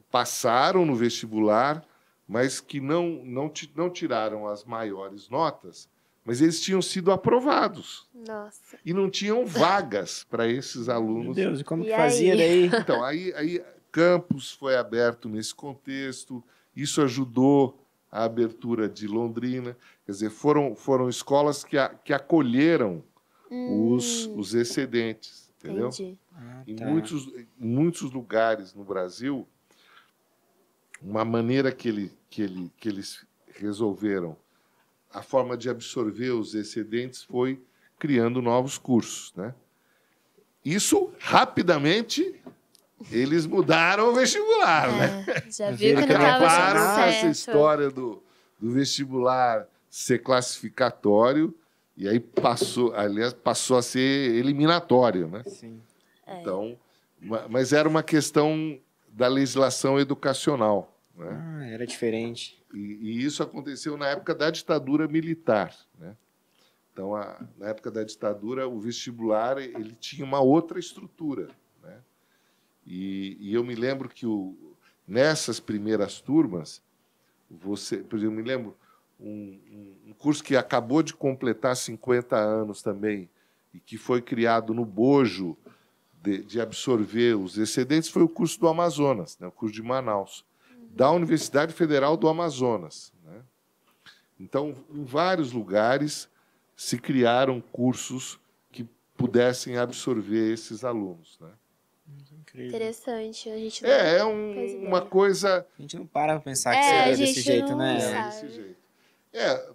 passaram no vestibular, mas que não tiraram as maiores notas, mas eles tinham sido aprovados. Nossa. E não tinham vagas para esses Meu alunos. Deus, e como E que fazia aí? daí? Então, aí Campos foi aberto nesse contexto, isso ajudou a abertura de Londrina. Quer dizer, foram escolas que acolheram os excedentes, entendeu? Entendi. Ah, Em tá. muitos lugares no Brasil, uma maneira que eles resolveram a forma de absorver os excedentes foi criando novos cursos, né? Isso, rapidamente, eles mudaram o vestibular, né? Já viu que não estava Acabaram dando com essa certo. história do vestibular ser classificatório e aí passou a ser eliminatório, né? Sim. Então, mas era uma questão da legislação educacional, né? Ah, era diferente. E isso aconteceu na época da ditadura militar, né? Então, na época da ditadura, o vestibular ele tinha uma outra estrutura, né? E eu me lembro que nessas primeiras turmas, por exemplo, eu me lembro um curso que acabou de completar 50 anos também e que foi criado no bojo de absorver os excedentes foi o curso do Amazonas, né? O curso de Manaus, da Universidade Federal do Amazonas, né? Então, em vários lugares se criaram cursos que pudessem absorver esses alunos, né? Incrível. Interessante. A gente não É faz ideia. uma coisa... A gente não para pra pensar que É, seria a desse gente jeito, não né? sabe. desse jeito.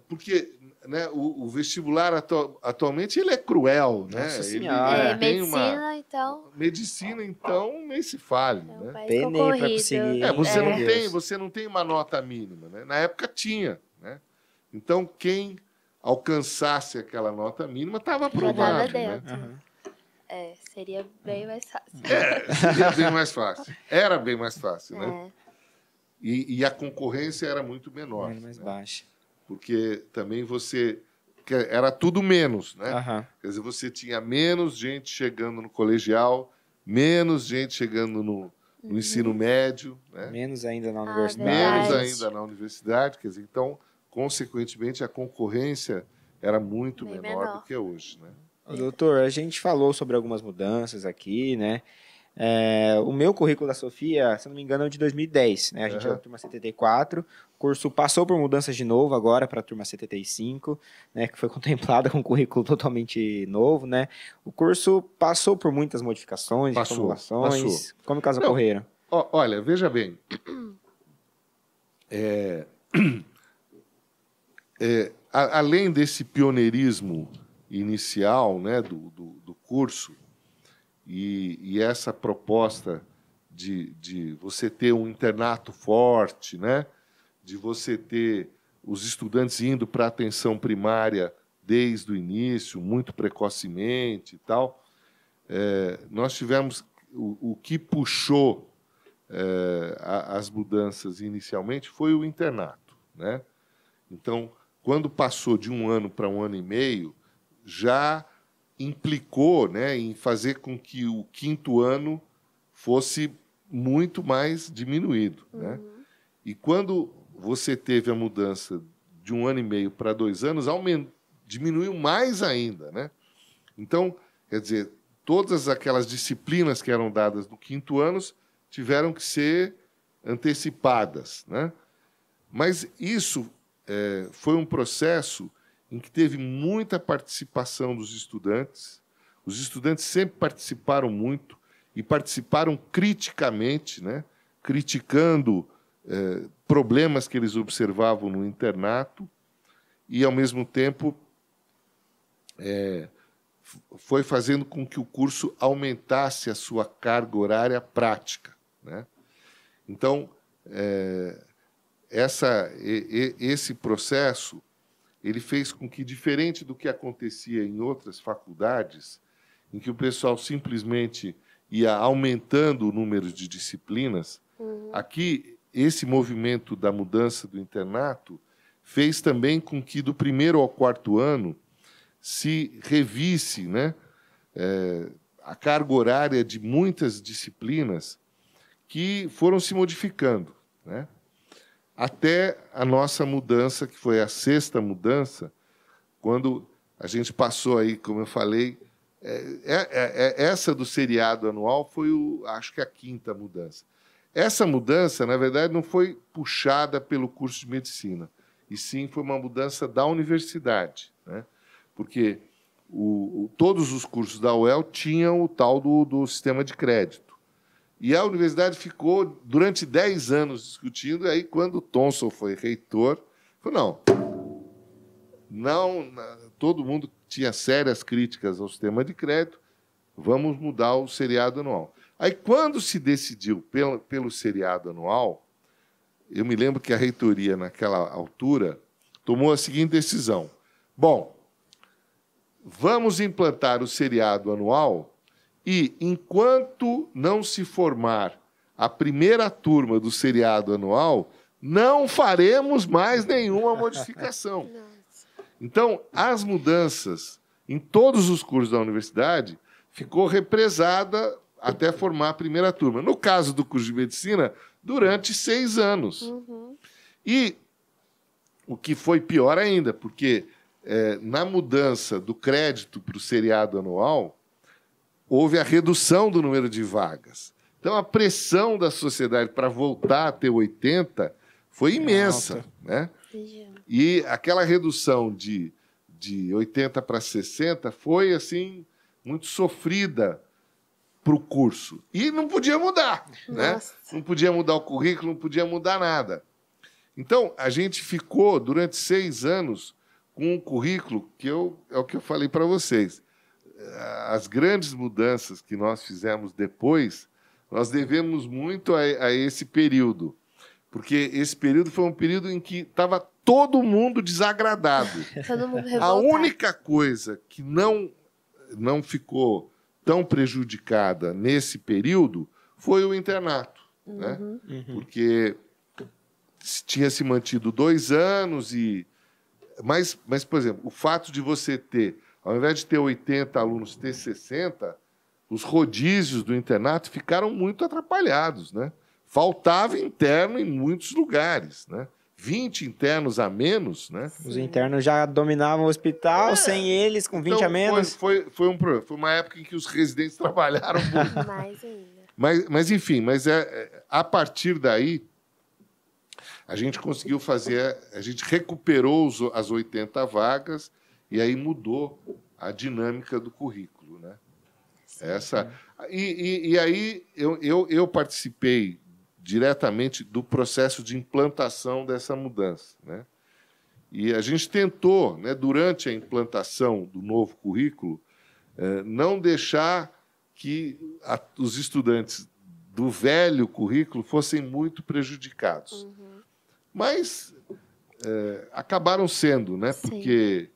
Porque, né, o vestibular atualmente ele é cruel, né? Nossa Ele Senhora. tem Medicina, então, medicina, então nem se fale, é um né? país Penei pra concorrido. conseguir. Você não tem uma nota mínima, né? Na época tinha, né? Então quem alcançasse aquela nota mínima estava Já estava aprovado, né? dentro. Aham. Seria bem mais fácil. Seria bem mais fácil. Era bem mais fácil, né? É. E a concorrência era muito menor, Era mais né? baixa. Porque também era tudo menos, né? Aham. Quer dizer, você tinha menos gente chegando no colegial, menos gente chegando no ensino médio, né? Menos ainda na verdade. universidade. Menos ainda na universidade. Quer dizer, então, consequentemente, a concorrência era muito Bem menor menor. do que hoje, né? Ô, doutor, a gente falou sobre algumas mudanças aqui, né? O meu currículo da Sofia, se não me engano, é de 2010, né? A gente é da turma 74. O curso passou por mudanças de novo agora para a turma 75, né? Que foi contemplada com um currículo totalmente novo, né? O curso passou por muitas modificações, Passou. reformulações. Como que elas Não. ocorreram? Olha, veja bem. Além desse pioneirismo inicial, né, do curso e essa proposta de você ter um internato forte, né, de você ter os estudantes indo para a atenção primária desde o início, muito precocemente e tal, nós tivemos o que puxou as mudanças inicialmente foi o internato, né? Então, quando passou de 1 ano para 1 ano e meio, já implicou, né, em fazer com que o 5º ano fosse muito mais diminuído, né? E quando você teve a mudança de 1 ano e meio para 2 anos, diminuiu mais ainda, né? Então, quer dizer, todas aquelas disciplinas que eram dadas no 5º ano tiveram que ser antecipadas, né? Mas isso foi um processo em que teve muita participação dos estudantes. Os estudantes sempre participaram muito e participaram criticamente, né? Criticando problemas que eles observavam no internato e, ao mesmo tempo, foi fazendo com que o curso aumentasse a sua carga horária prática, né? Então, esse processo ele fez com que, diferente do que acontecia em outras faculdades, em que o pessoal simplesmente ia aumentando o número de disciplinas, aqui, esse movimento da mudança do internato fez também com que, do 1º ao 4º ano, se revisse, né, a carga horária de muitas disciplinas que foram se modificando, né? Até a nossa mudança, que foi a 6ª mudança, quando a gente passou aí, como eu falei, essa do seriado anual foi, acho que, a 5ª mudança. Essa mudança, na verdade, não foi puxada pelo curso de medicina, e sim foi uma mudança da universidade, né? Porque todos os cursos da UEL tinham o tal do sistema de crédito. E a universidade ficou, durante 10 anos, discutindo, e aí, quando o Thomson foi reitor, Falou, não, todo mundo tinha sérias críticas ao sistema de crédito, vamos mudar o seriado anual. Aí, quando se decidiu pelo seriado anual, eu me lembro que a reitoria, naquela altura, tomou a seguinte decisão. Bom, vamos implantar o seriado anual e, enquanto não se formar a primeira turma do seriado anual, não faremos mais nenhuma modificação. Então, as mudanças em todos os cursos da universidade ficou represada até formar a primeira turma. No caso do curso de medicina, durante 6 anos. Uhum. E o que foi pior ainda, porque na mudança do crédito para o seriado anual, houve a redução do número de vagas. Então, a pressão da sociedade para voltar a ter 80 foi imensa, né? E aquela redução de 80 para 60 foi, assim, muito sofrida para o curso. E não podia mudar, né? Não podia mudar o currículo, não podia mudar nada. Então, a gente ficou, durante 6 anos, com um currículo que é o que eu falei para vocês. As grandes mudanças que nós fizemos depois, nós devemos muito a esse período. Porque esse período foi um período em que estava todo mundo desagradado. Todo mundo revoltado. A única coisa que não ficou tão prejudicada nesse período foi o internato. Né? Porque tinha se mantido 2 anos mas, por exemplo, o fato de você ter, ao invés de ter 80 alunos, ter 60, os rodízios do internato ficaram muito atrapalhados, né? Faltava interno em muitos lugares, né? 20 internos a menos, né? Os internos já dominavam o hospital, sem eles, com 20 então, a menos. Foi um problema. Foi uma época em que os residentes trabalharam muito. Mais ainda. Mas enfim, a partir daí, a gente conseguiu fazer, a gente recuperou as 80 vagas e aí mudou a dinâmica do currículo, né? E aí eu participei diretamente do processo de implantação dessa mudança, né? E a gente tentou, né, durante a implantação do novo currículo, não deixar que os estudantes do velho currículo fossem muito prejudicados. Mas acabaram sendo, né? Sim. Porque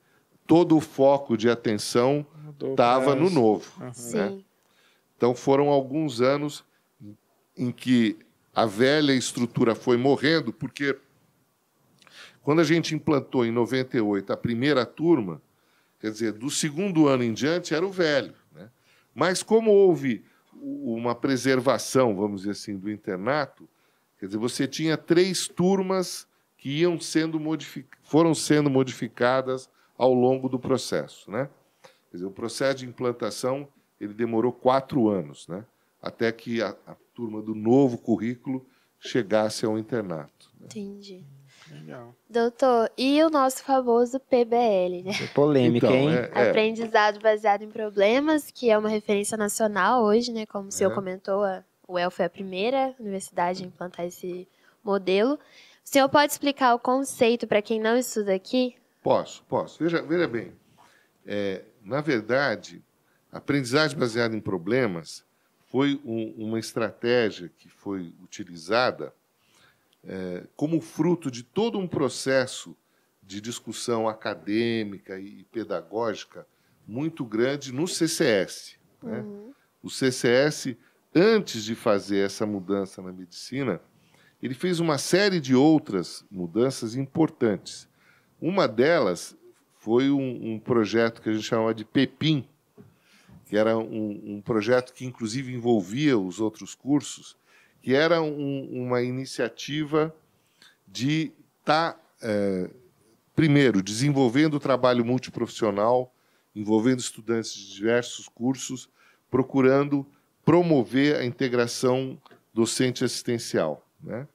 todo o foco de atenção estava no novo. Né? Então, foram alguns anos em que a velha estrutura foi morrendo, porque quando a gente implantou em 98 a primeira turma, quer dizer, do segundo ano em diante era o velho. Né? Mas como houve uma preservação, vamos dizer assim, do internato, quer dizer, você tinha 3 turmas que foram sendo modificadas ao longo do processo. Né? Quer dizer, o processo de implantação ele demorou 4 anos, né? Até que a turma do novo currículo chegasse ao internato. Né? Entendi. Legal. Doutor, e o nosso famoso PBL, né? É polêmica, Então, hein? Aprendizado baseado em problemas, que é uma referência nacional hoje, né? Como o senhor comentou, a UEL foi a primeira universidade a implantar esse modelo. O senhor pode explicar o conceito para quem não estuda aqui? Posso. Veja bem. Na verdade, a aprendizagem baseada em problemas foi uma estratégia que foi utilizada como fruto de todo um processo de discussão acadêmica e pedagógica muito grande no CCS. Né? O CCS, antes de fazer essa mudança na medicina, ele fez uma série de outras mudanças importantes. Uma delas foi um projeto que a gente chamava de PEPIM, que era um projeto que, inclusive, envolvia os outros cursos, que era uma iniciativa de estar, primeiro, desenvolvendo o trabalho multiprofissional, envolvendo estudantes de diversos cursos, procurando promover a integração docente-assistencial. Né?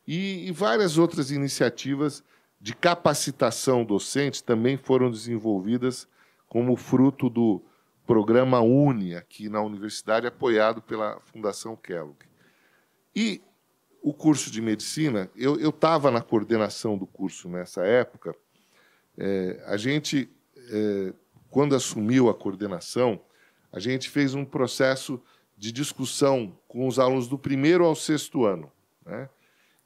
E várias outras iniciativas de capacitação docente também foram desenvolvidas como fruto do programa UNE, aqui na universidade, apoiado pela Fundação Kellogg. E o curso de medicina, eu estava na coordenação do curso nessa época. A gente, quando assumiu a coordenação, a gente fez um processo de discussão com os alunos do 1º ao 6º ano, né?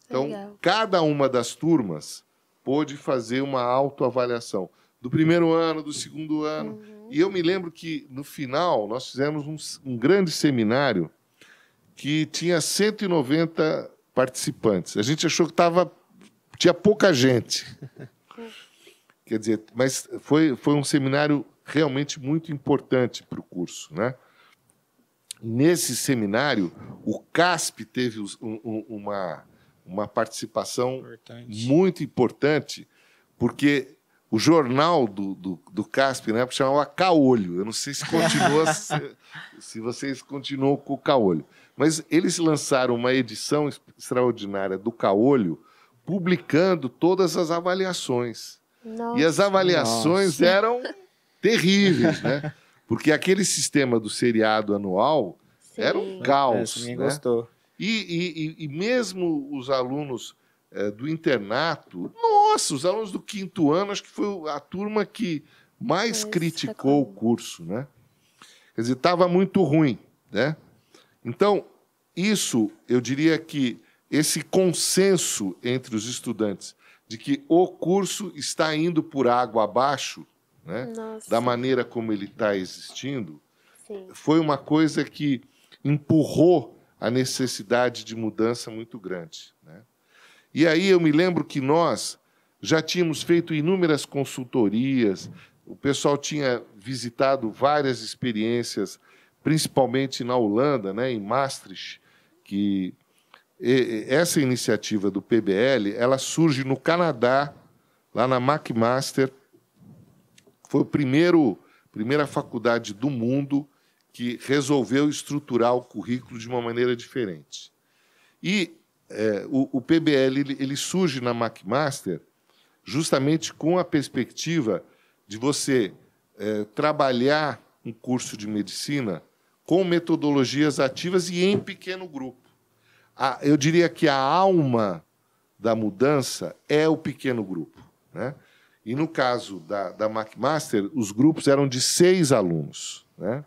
Então, Legal. cada uma das turmas pôde fazer uma autoavaliação do 1º ano, do 2º ano. E eu me lembro que, no final, nós fizemos um grande seminário que tinha 190 participantes. A gente achou que tinha pouca gente. Quer dizer, mas foi um seminário realmente muito importante para o curso, né? Nesse seminário, o CASP teve uma participação muito importante, porque o jornal do CASP, na época, chamava Caolho. Eu não sei se continua, se vocês continuam com o Caolho. Mas eles lançaram uma edição extraordinária do Caolho, publicando todas as avaliações. Nossa. E as avaliações eram terríveis, né? Porque aquele sistema do seriado anual era um caos. Ninguém né? gostou. E mesmo os alunos do internato, nossa, os alunos do 5º ano, acho que foi a turma que mais criticou o curso, né? Quer dizer, estava muito ruim, né? Então, isso, eu diria que esse consenso entre os estudantes de que o curso está indo por água abaixo, né, da maneira como ele está existindo, Sim. foi uma coisa que empurrou a necessidade de mudança muito grande, né? E aí eu me lembro que nós já tínhamos feito inúmeras consultorias, o pessoal tinha visitado várias experiências, principalmente na Holanda, né, em Maastricht, que essa iniciativa do PBL, ela surge no Canadá, lá na McMaster. Foi a primeira faculdade do mundo que resolveu estruturar o currículo de uma maneira diferente. E o PBL ele surge na McMaster justamente com a perspectiva de você trabalhar um curso de medicina com metodologias ativas e em pequeno grupo. Eu diria que a alma da mudança é o pequeno grupo, né? E, no caso da McMaster, os grupos eram de 6 alunos, né?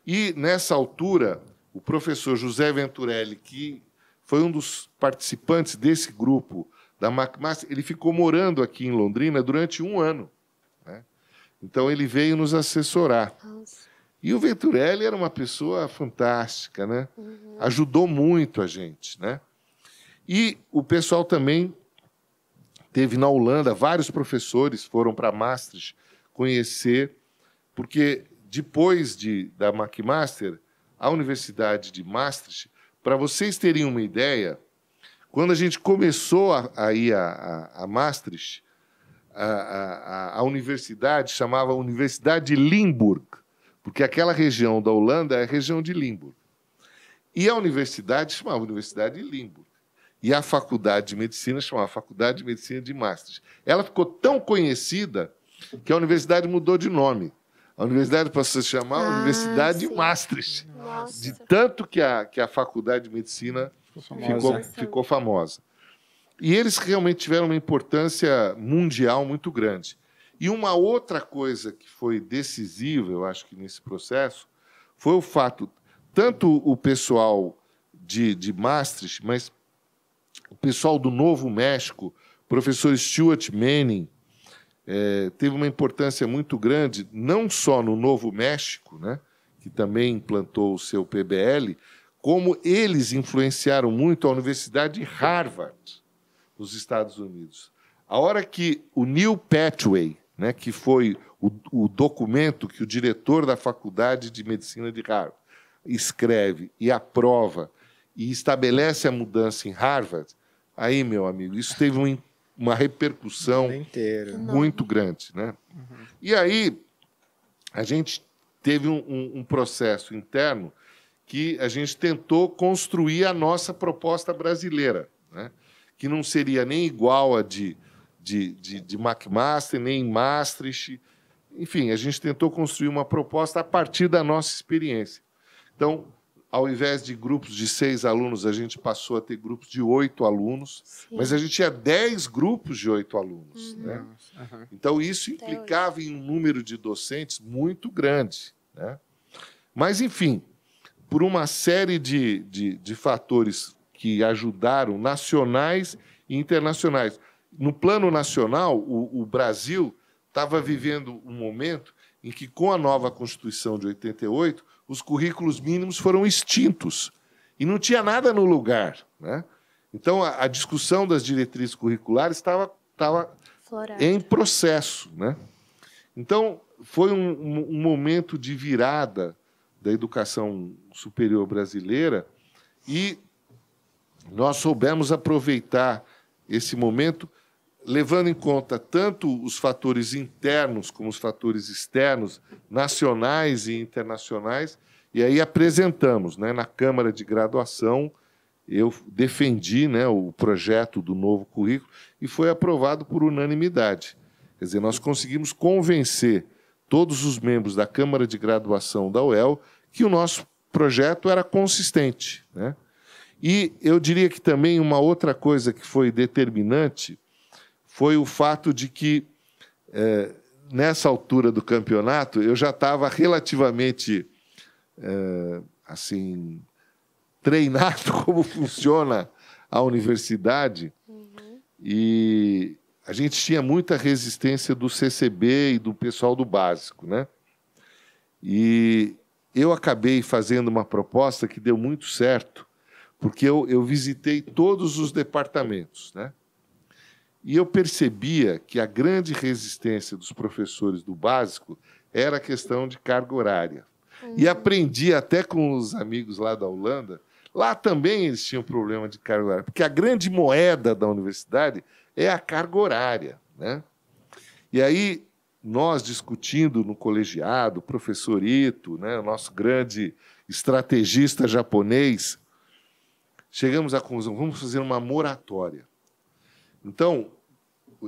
E, nessa altura, o professor José Venturelli, que foi um dos participantes desse grupo da McMaster, ele ficou morando aqui em Londrina durante 1 ano, né? Então, ele veio nos assessorar. Nossa. E o Venturelli era uma pessoa fantástica, né? Ajudou muito a gente, né? E o pessoal também teve na Holanda, vários professores foram para Maastricht conhecer, porque depois da McMaster, a Universidade de Maastricht, para vocês terem uma ideia, quando a gente começou a ir a Maastricht, a universidade chamava Universidade de Limburg, porque aquela região da Holanda é a região de Limburg. E a universidade chamava Universidade de Limburg. E a faculdade de medicina chamava Faculdade de Medicina de Maastricht. Ela ficou tão conhecida que a universidade mudou de nome. A universidade passou a se chamar Universidade de Maastricht. Nossa. De tanto que a Faculdade de Medicina ficou famosa. E eles realmente tiveram uma importância mundial muito grande. E uma outra coisa que foi decisiva, eu acho que nesse processo, foi o fato, tanto o pessoal de Maastricht, mas o pessoal do Novo México, o professor Stuart Manning, teve uma importância muito grande, não só no Novo México, né, que também implantou o seu PBL, como eles influenciaram muito a Universidade de Harvard, nos Estados Unidos. A hora que o Neil Pathway, né, que foi o documento que o diretor da Faculdade de Medicina de Harvard escreve e aprova e estabelece a mudança em Harvard, aí, meu amigo, isso teve uma repercussão muito grande, né? E aí a gente teve um processo interno que a gente tentou construir a nossa proposta brasileira, né? Que não seria nem igual a de McMaster, nem Maastricht. Enfim, a gente tentou construir uma proposta a partir da nossa experiência. Então, ao invés de grupos de 6 alunos, a gente passou a ter grupos de 8 alunos, Sim. mas a gente tinha 10 grupos de 8 alunos. Né? Então, isso implicava em um número de docentes muito grande. Né? Mas, enfim, por uma série de fatores que ajudaram, nacionais e internacionais. No plano nacional, o Brasil estava vivendo um momento em que, com a nova Constituição de 88, os currículos mínimos foram extintos e não tinha nada no lugar. Né? Então, a discussão das diretrizes curriculares estava em processo. Né? Então, foi um momento de virada da educação superior brasileira e nós soubemos aproveitar esse momento, levando em conta tanto os fatores internos como os fatores externos, nacionais e internacionais, e aí apresentamos, né, na Câmara de Graduação, eu defendi, né, o projeto do novo currículo e foi aprovado por unanimidade. Quer dizer, nós conseguimos convencer todos os membros da Câmara de Graduação da UEL que o nosso projeto era consistente. Né? E eu diria que também uma outra coisa que foi determinante foi o fato de que, nessa altura do campeonato, eu já estava relativamente assim, treinado como funciona a universidade, e a gente tinha muita resistência do CCB e do pessoal do básico. Né? E eu acabei fazendo uma proposta que deu muito certo, porque eu visitei todos os departamentos, né? E eu percebia que a grande resistência dos professores do básico era a questão de carga horária. E aprendi até com os amigos lá da Holanda, lá também eles tinham problema de carga horária, porque a grande moeda da universidade é a carga horária. Né? E aí, nós discutindo no colegiado, o professor Ito, né, o nosso grande estrategista japonês, chegamos à conclusão, vamos fazer uma moratória. Então,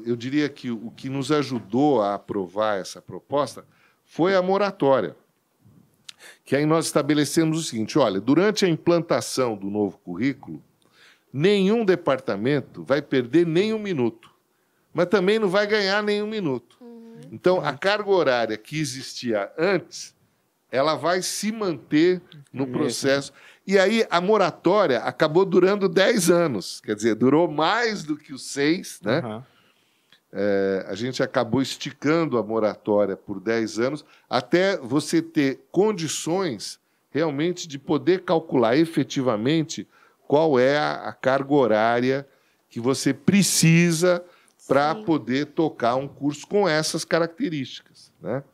eu diria que o que nos ajudou a aprovar essa proposta foi a moratória. Que aí nós estabelecemos o seguinte, olha, durante a implantação do novo currículo, nenhum departamento vai perder nem um minuto, mas também não vai ganhar nem um minuto. Então, a carga horária que existia antes, ela vai se manter no processo. E aí a moratória acabou durando 10 anos, quer dizer, durou mais do que os 6, né? A gente acabou esticando a moratória por 10 anos, até você ter condições realmente de poder calcular efetivamente qual é a carga horária que você precisa para poder tocar um curso com essas características. Né?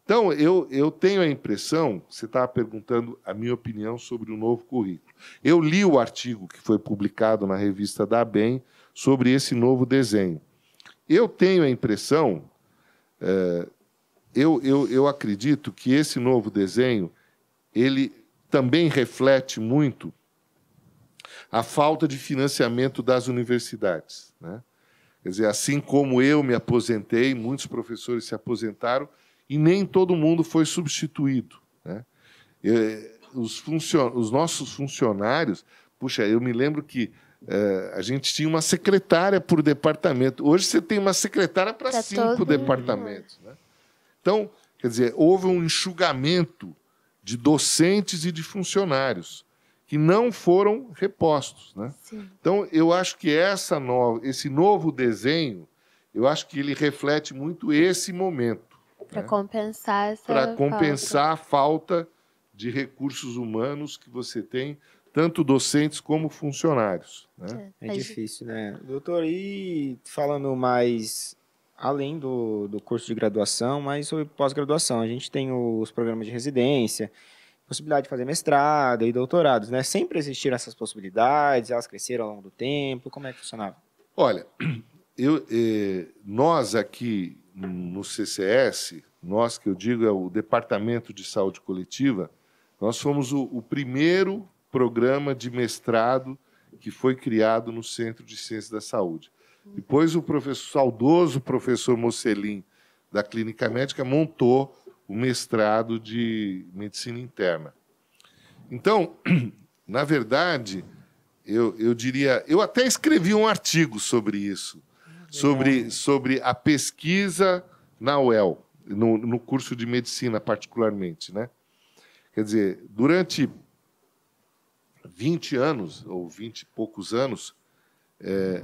Então, eu tenho a impressão, você estava perguntando a minha opinião sobre o novo currículo. Eu li o artigo que foi publicado na revista da ABEM sobre esse novo desenho. Eu tenho a impressão, eu acredito que esse novo desenho ele também reflete muito a falta de financiamento das universidades. Né? Quer dizer, assim como eu me aposentei, muitos professores se aposentaram e nem todo mundo foi substituído. Né? Os nossos funcionários, puxa, eu me lembro que a gente tinha uma secretária por departamento. Hoje você tem uma secretária para 5 departamentos. Né? Então, quer dizer, houve um enxugamento de docentes e de funcionários que não foram repostos. Né? Então, eu acho que esse novo desenho, eu acho que ele reflete muito esse momento. Para compensar a falta de recursos humanos que você tem, tanto docentes como funcionários. Né? É difícil, né? Doutor, e falando mais além do curso de graduação, mas sobre pós-graduação, a gente tem os programas de residência, possibilidade de fazer mestrado e doutorados, né? Sempre existiram essas possibilidades, elas cresceram ao longo do tempo, como é que funcionava? Olha, nós aqui no CCS, nós que eu digo é o Departamento de Saúde Coletiva, nós fomos o primeiro programa de mestrado que foi criado no Centro de Ciências da Saúde. Depois o saudoso professor Mocelin, da Clínica Médica, montou o mestrado de Medicina Interna. Então, na verdade, eu diria... Eu até escrevi um artigo sobre isso, sobre a pesquisa na UEL, no curso de medicina, particularmente, né? Quer dizer, durante 20 anos, ou 20 e poucos anos,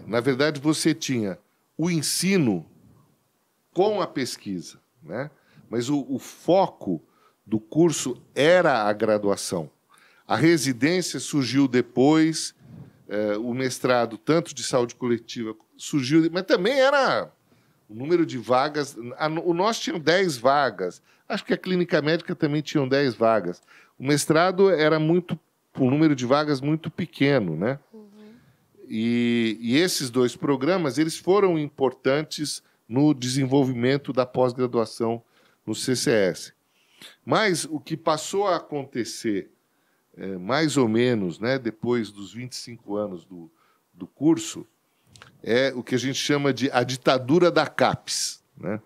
na verdade, você tinha o ensino com a pesquisa, né? Mas o foco do curso era a graduação. A residência surgiu depois, o mestrado, tanto de saúde coletiva, surgiu, mas também era o número de vagas. O nosso tinha 10 vagas. Acho que a clínica médica também tinha 10 vagas. O mestrado era um número de vagas muito pequeno, né? E esses 2 programas eles foram importantes no desenvolvimento da pós-graduação no CCS. Mas o que passou a acontecer, mais ou menos, né, depois dos 25 anos do curso, é o que a gente chama de a ditadura da CAPES, né?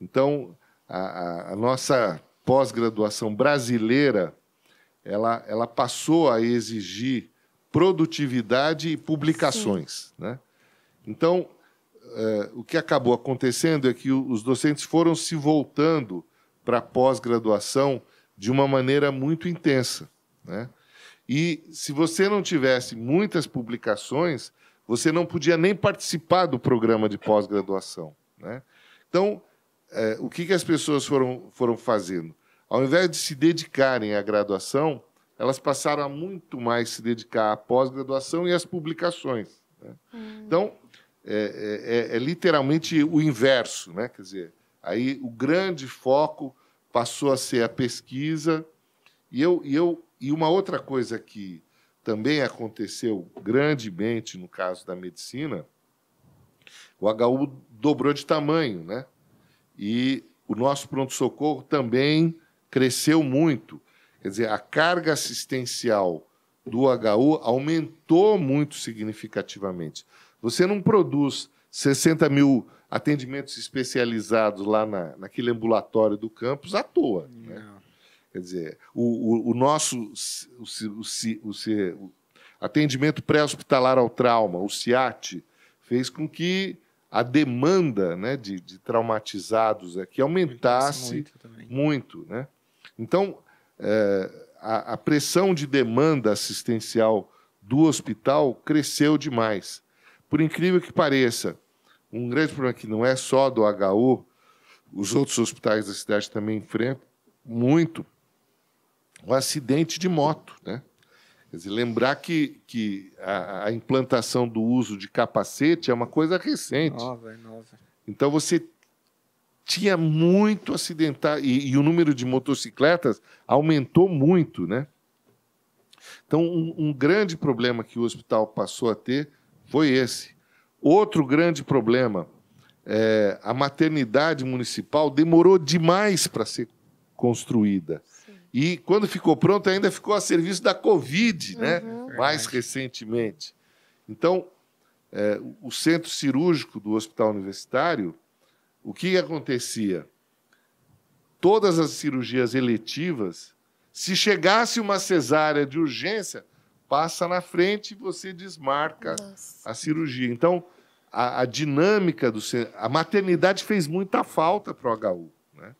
Então, a nossa pós-graduação brasileira ela passou a exigir produtividade e publicações, né? Então, o que acabou acontecendo é que os docentes foram se voltando para a pós-graduação de uma maneira muito intensa, né? E, se você não tivesse muitas publicações, você não podia nem participar do programa de pós-graduação, né? Então, o que as pessoas foram fazendo? Ao invés de se dedicarem à graduação, elas passaram a muito mais se dedicar à pós-graduação e às publicações, né? Então, é literalmente o inverso, né? Quer dizer, aí o grande foco passou a ser a pesquisa. E uma outra coisa que também aconteceu grandemente no caso da medicina, o HU dobrou de tamanho, né? E o nosso pronto-socorro também cresceu muito. Quer dizer, a carga assistencial do HU aumentou muito significativamente. Você não produz 60 mil atendimentos especializados lá naquele ambulatório do campus à toa, né? Quer dizer, o nosso atendimento pré-hospitalar ao trauma, o CIAT, fez com que a demanda, né, de traumatizados aqui aumentasse muito, né? Então, a pressão de demanda assistencial do hospital cresceu demais. Por incrível que pareça, um grande problema que não é só do HU, os outros hospitais da cidade também enfrentam muito o acidente de moto, né? Quer dizer, lembrar que a implantação do uso de capacete é uma coisa recente. Nova. Então, você tinha muito acidentado, e o número de motocicletas aumentou muito, né? Então, um grande problema que o hospital passou a ter foi esse. Outro grande problema, a maternidade municipal demorou demais para ser construída. Sim. E, quando ficou pronta, ainda ficou a serviço da Covid, né? Mais recentemente. Então, o centro cirúrgico do hospital universitário, o que acontecia? Todas as cirurgias eletivas, se chegasse uma cesárea de urgência, passa na frente e você desmarca a cirurgia. Então, a dinâmica a maternidade fez muita falta para o HU, né?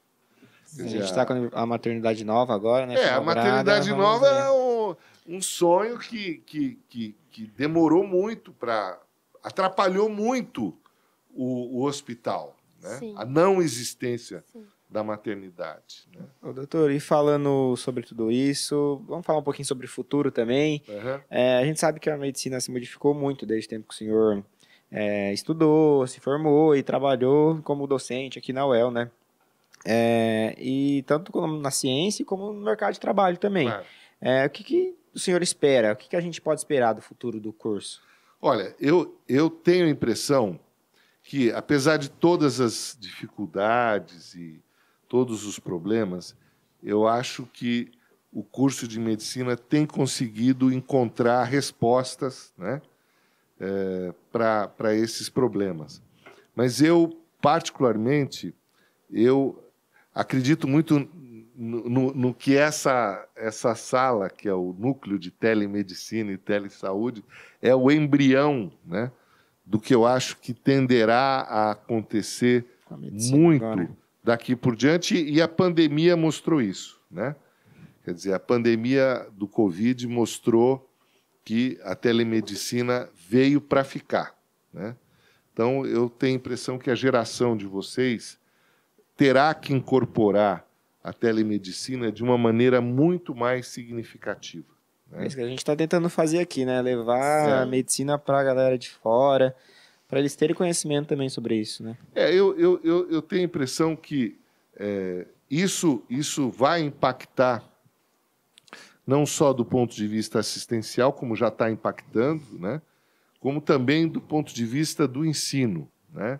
A gente está com a maternidade nova agora, né? A maternidade nova é um sonho que demorou muito atrapalhou muito o hospital, né? A não existência da maternidade, né? Ô, doutor, e falando sobre tudo isso, vamos falar um pouquinho sobre o futuro também. A gente sabe que a medicina se modificou muito desde o tempo que o senhor estudou, se formou e trabalhou como docente aqui na UEL, né? E tanto como na ciência como no mercado de trabalho também. Claro. O que o senhor espera? O que a gente pode esperar do futuro do curso? Olha, eu tenho a impressão que, apesar de todas as dificuldades e todos os problemas, eu acho que o curso de medicina tem conseguido encontrar respostas, né, para esses problemas. Mas eu, particularmente, acredito muito no que essa sala, que é o núcleo de telemedicina e telesaúde, é o embrião, né, do que eu acho que tenderá a acontecer muito agora, daqui por diante, e a pandemia mostrou isso, né? Quer dizer, a pandemia do Covid mostrou que a telemedicina veio para ficar, né? Então, eu tenho a impressão que a geração de vocês terá que incorporar a telemedicina de uma maneira muito mais significativa, né? É isso que a gente está tentando fazer aqui, né? Levar a medicina para a galera de fora, para eles terem conhecimento também sobre isso, né? Eu tenho a impressão que isso vai impactar não só do ponto de vista assistencial, como já está impactando, né? Como também do ponto de vista do ensino, né?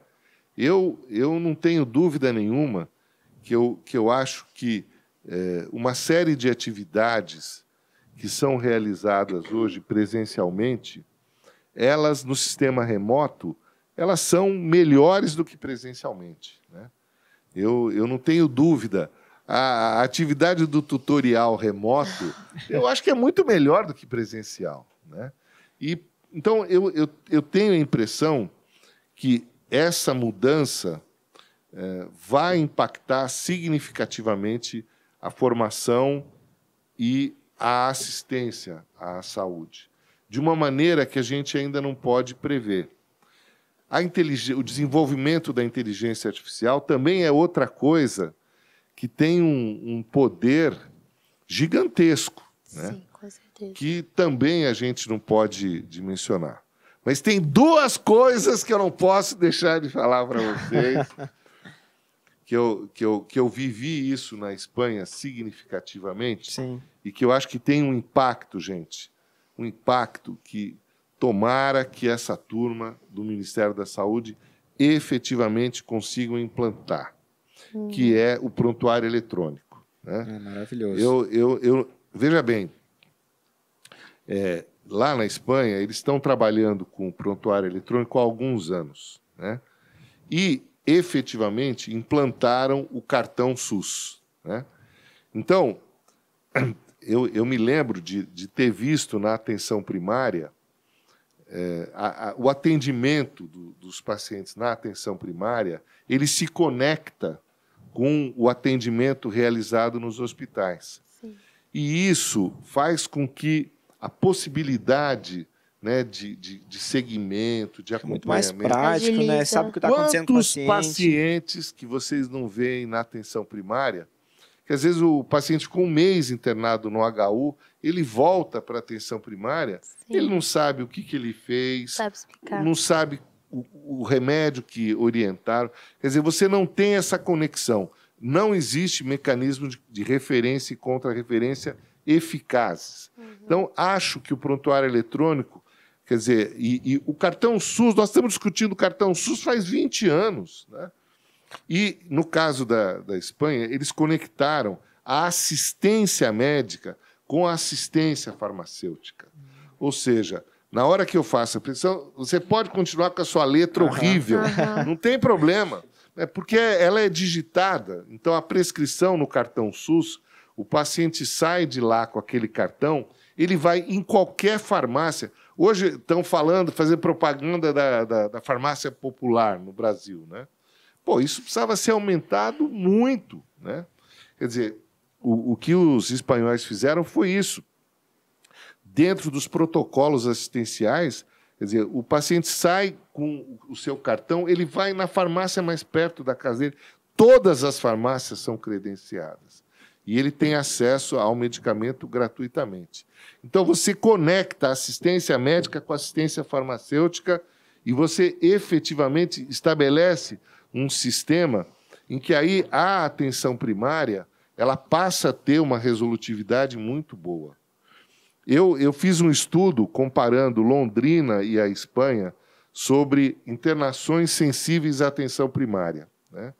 Eu não tenho dúvida nenhuma que eu acho que uma série de atividades que são realizadas hoje presencialmente, elas, no sistema remoto, elas são melhores do que presencialmente, né? Eu não tenho dúvida. A atividade do tutorial remoto, eu acho que é muito melhor do que presencial, né? Então, eu tenho a impressão que essa mudança vai impactar significativamente a formação e a assistência à saúde, de uma maneira que a gente ainda não pode prever. O desenvolvimento da inteligência artificial também é outra coisa que tem um poder gigantesco, né? Sim, com certeza. Que também a gente não pode dimensionar. Mas tem duas coisas que eu não posso deixar de falar para vocês, que eu vivi isso na Espanha significativamente. Sim. E que eu acho que tem um impacto, gente, um impacto que tomara que essa turma do Ministério da Saúde efetivamente consigam implantar, que é o prontuário eletrônico, né? É maravilhoso. Veja bem, lá na Espanha, eles estão trabalhando com o prontuário eletrônico há alguns anos, né? E, efetivamente, implantaram o cartão SUS, né? Então, eu me lembro de ter visto na atenção primária o atendimento dos pacientes na atenção primária, ele se conecta com o atendimento realizado nos hospitais. Sim. E isso faz com que a possibilidade, né, de seguimento, de acompanhamento... Muito mais prático, Agiliza. né? Sabe o que está acontecendo com o Quantos paciente. pacientes que vocês não veem na atenção primária, que às vezes o paciente com um mês internado no HU, ele volta para a atenção primária, Sim. ele não sabe o que ele fez, Sabe explicar. não sabe o remédio que orientaram. Quer dizer, você não tem essa conexão. Não existe mecanismo de referência e contra-referência eficazes. Então, acho que o prontuário eletrônico, quer dizer, e o cartão SUS, nós estamos discutindo o cartão SUS faz 20 anos, né? E, no caso da Espanha, eles conectaram a assistência médica com a assistência farmacêutica. Ou seja, na hora que eu faço a prescrição, você pode continuar com a sua letra horrível, não tem problema, porque ela é digitada. Então, a prescrição no cartão SUS, o paciente sai de lá com aquele cartão, ele vai em qualquer farmácia. Hoje estão falando, fazer propaganda da farmácia popular no Brasil, né? Pô, isso precisava ser aumentado muito, né? Quer dizer, o que os espanhóis fizeram foi isso. Dentro dos protocolos assistenciais, quer dizer, o paciente sai com o seu cartão, ele vai na farmácia mais perto da casa dele. Todas as farmácias são credenciadas. E ele tem acesso ao medicamento gratuitamente. Então, você conecta a assistência médica com a assistência farmacêutica e você efetivamente estabelece um sistema em que aí a atenção primária ela passa a ter uma resolutividade muito boa. Eu fiz um estudo comparando Londrina e a Espanha sobre internações sensíveis à atenção primária, né?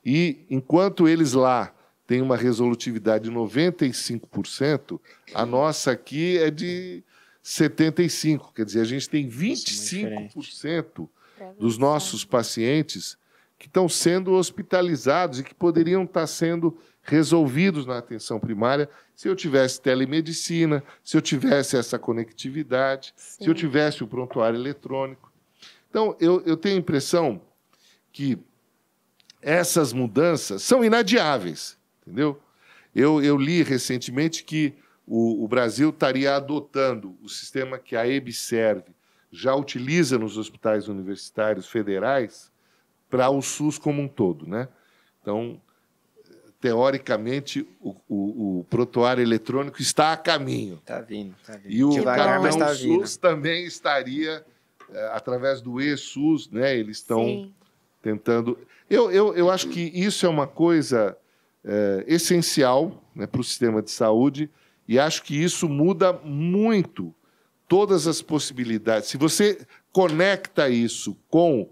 E enquanto eles lá têm uma resolutividade de 95%, a nossa aqui é de 75%. Quer dizer, a gente tem 25% dos nossos pacientes que estão sendo hospitalizados e que poderiam estar sendo resolvidos na atenção primária se eu tivesse telemedicina, se eu tivesse essa conectividade, se eu tivesse o prontuário eletrônico. Então, eu tenho a impressão que essas mudanças são inadiáveis, entendeu? Eu li recentemente que o Brasil estaria adotando o sistema que a EBSERV já utiliza nos hospitais universitários federais para o SUS como um todo, né? Então, teoricamente, o prontuário eletrônico está a caminho. Está vindo, está vindo. E o Devagar, mas cartão está vindo. SUS também estaria, através do e-SUS, né? Eles estão tentando... Eu acho que isso é uma coisa essencial, né, para o sistema de saúde, e acho que isso muda muito todas as possibilidades. Se você conecta isso com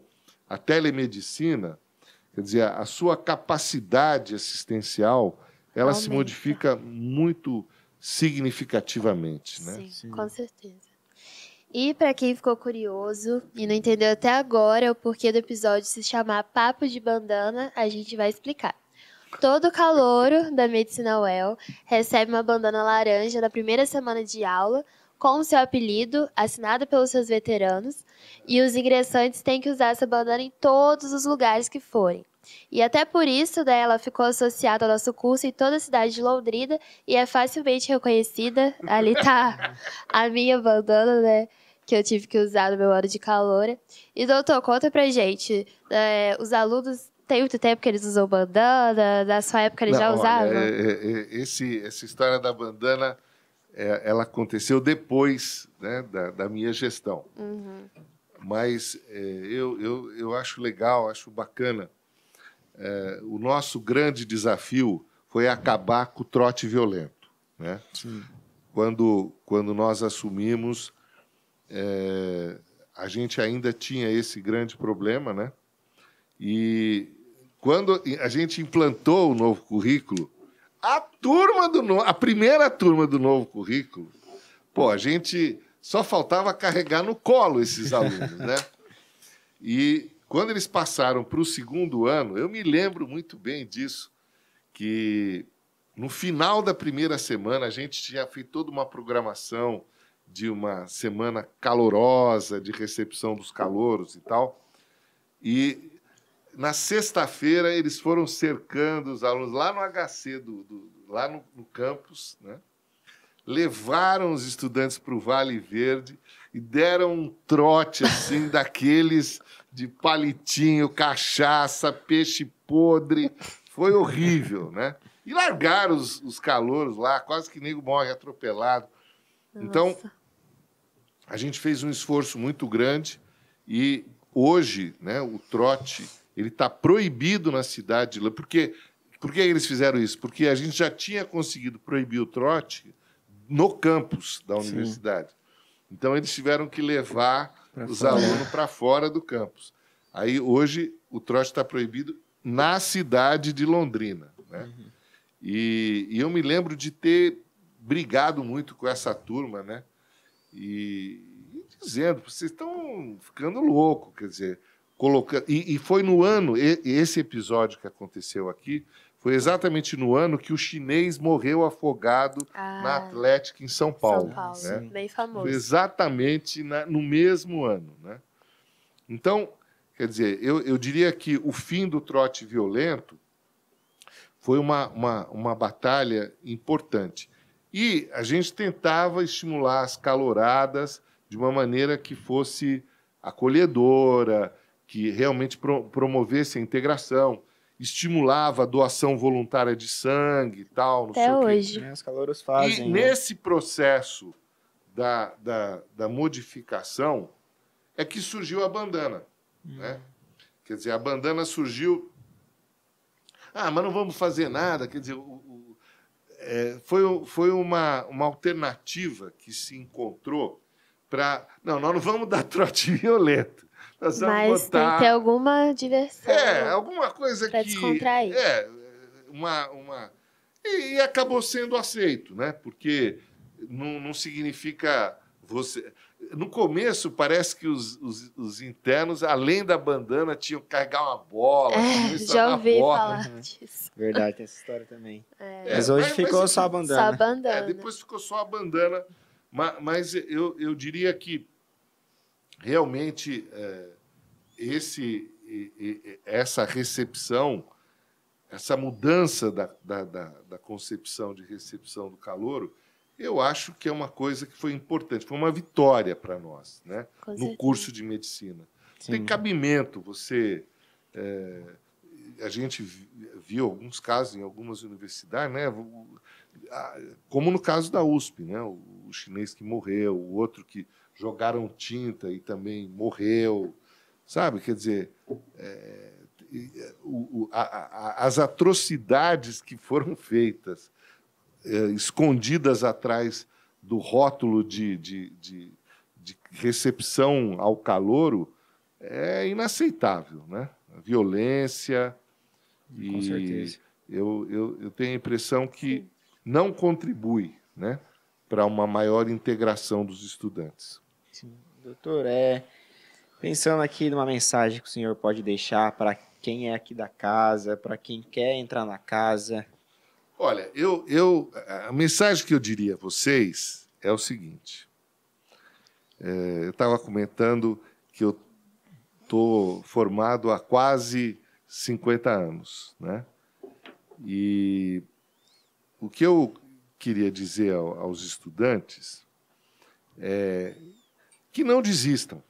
a telemedicina, quer dizer, a sua capacidade assistencial, ela Aumenta. se modifica muito significativamente, né? Sim, com certeza. E para quem ficou curioso e não entendeu até agora o porquê do episódio se chamar Papo de Bandana, a gente vai explicar. Todo calouro da Medicina UEL recebe uma bandana laranja na primeira semana de aula, com o seu apelido, assinado pelos seus veteranos, e os ingressantes têm que usar essa bandana em todos os lugares que forem. E até por isso, né, ela ficou associada ao nosso curso em toda a cidade de Londrina e é facilmente reconhecida. Ali tá a minha bandana, né, que eu tive que usar no meu ano de caloura. E, doutor, conta pra gente, os alunos... Tem muito tempo que eles usam bandana? Na sua época eles já usavam? Essa história da bandana, ela aconteceu depois, né, da minha gestão. Uhum. Mas eu acho legal, acho bacana. O nosso grande desafio foi acabar com o trote violento, né? Quando nós assumimos, a gente ainda tinha esse grande problema, né? E quando a gente implantou o novo currículo, a primeira turma do novo currículo, a gente só faltava carregar no colo esses alunos, né? E quando eles passaram para o segundo ano, eu me lembro muito bem disso, que no final da primeira semana a gente tinha feito toda uma programação de uma semana calorosa, de recepção dos calouros e tal, e na sexta-feira, eles foram cercando os alunos lá no HC, lá no campus, né? Levaram os estudantes para o Vale Verde e deram um trote assim, daqueles de palitinho, cachaça, peixe podre. Foi horrível, né? E largaram os calouros lá, quase que nego morre atropelado. Nossa. Então, a gente fez um esforço muito grande e hoje, né, o trote... ele está proibido na cidade. Por que eles fizeram isso? Porque a gente já tinha conseguido proibir o trote no campus da universidade. Então, eles tiveram que levar os alunos para fora do campus. Aí, hoje, o trote está proibido na cidade de Londrina, né? Uhum. E eu me lembro de ter brigado muito com essa turma, né? E dizendo, vocês estão ficando loucos, quer dizer... E foi no ano, esse episódio que aconteceu aqui, foi exatamente no ano que o chinês morreu afogado na Atlética, em São Paulo. São Paulo, né? Bem famoso. Foi exatamente no mesmo ano. Né? Então, quer dizer, eu diria que o fim do trote violento foi uma batalha importante. E a gente tentava estimular as caloradas de uma maneira que fosse acolhedora, que realmente promovesse a integração, estimulava a doação voluntária de sangue e tal. Não sei Até o quê. hoje. Os calouros fazem. E nesse processo da modificação é que surgiu a bandana. Né? Quer dizer, a bandana surgiu... mas não vamos fazer nada. Quer dizer, foi uma alternativa que se encontrou para... Não, nós não vamos dar trote violento. Mas tem que ter alguma diversão. Alguma coisa pra descontrair. E acabou sendo aceito, né? Porque não significa No começo, parece que os internos, além da bandana, tinham que carregar uma bola. Já ouvi falar disso. Verdade, tem essa história também. É. Mas hoje ficou só a bandana. Só a bandana. Depois ficou só a bandana. Mas eu diria que, realmente, essa recepção, essa mudança da concepção de recepção do calouro, eu acho que é uma coisa que foi importante, foi uma vitória para nós, né? No curso de medicina. Sim. Tem cabimento você... a gente viu alguns casos em algumas universidades, né? Como no caso da USP, né? O chinês que morreu, o outro que jogaram tinta e também morreu, sabe? Quer dizer, as atrocidades que foram feitas, escondidas atrás do rótulo de recepção ao calouro, é inaceitável, né? A violência. Com certeza. Eu tenho a impressão que não contribui, né, para uma maior integração dos estudantes. Sim. Doutor, pensando aqui numa mensagem que o senhor pode deixar para quem é aqui da casa, para quem quer entrar na casa. Olha, a mensagem que eu diria a vocês é o seguinte. Eu estava comentando que eu estou formado há quase 50 anos, né? E o que eu queria dizer aos estudantes é que não desistam,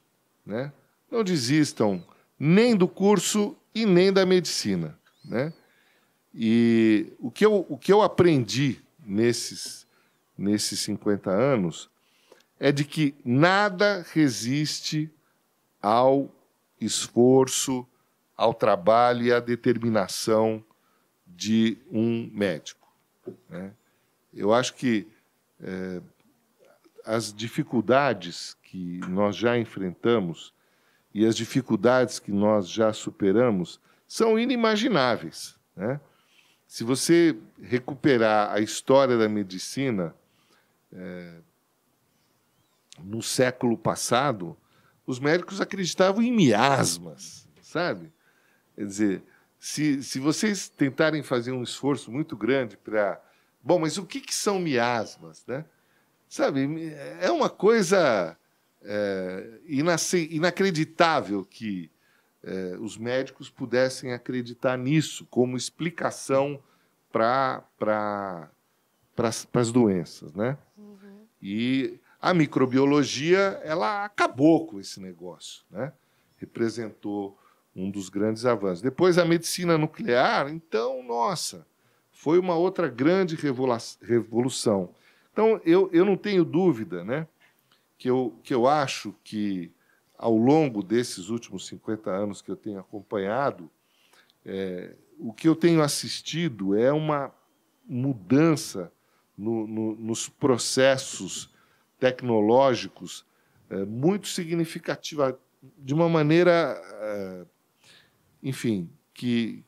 né? Não desistam nem do curso e nem da medicina, né? E o que eu aprendi nesses 50 anos é de que nada resiste ao esforço, ao trabalho e à determinação de um médico, né? Eu acho que as dificuldades que nós já enfrentamos e as dificuldades que nós já superamos são inimagináveis, né? Se você recuperar a história da medicina no século passado, os médicos acreditavam em miasmas, sabe? Quer dizer, se vocês tentarem fazer um esforço muito grande para... Bom, mas o que são miasmas, né? Sabe, é uma coisa inacreditável que os médicos pudessem acreditar nisso como explicação para as doenças, né? Uhum. E a microbiologia, ela acabou com esse negócio, né? Representou um dos grandes avanços. Depois a medicina nuclear, então, nossa, foi uma outra grande revolução. Então, eu não tenho dúvida, né, que eu acho que, ao longo desses últimos 50 anos que eu tenho acompanhado, o que eu tenho assistido é uma mudança nos processos tecnológicos muito significativa, de uma maneira, enfim, que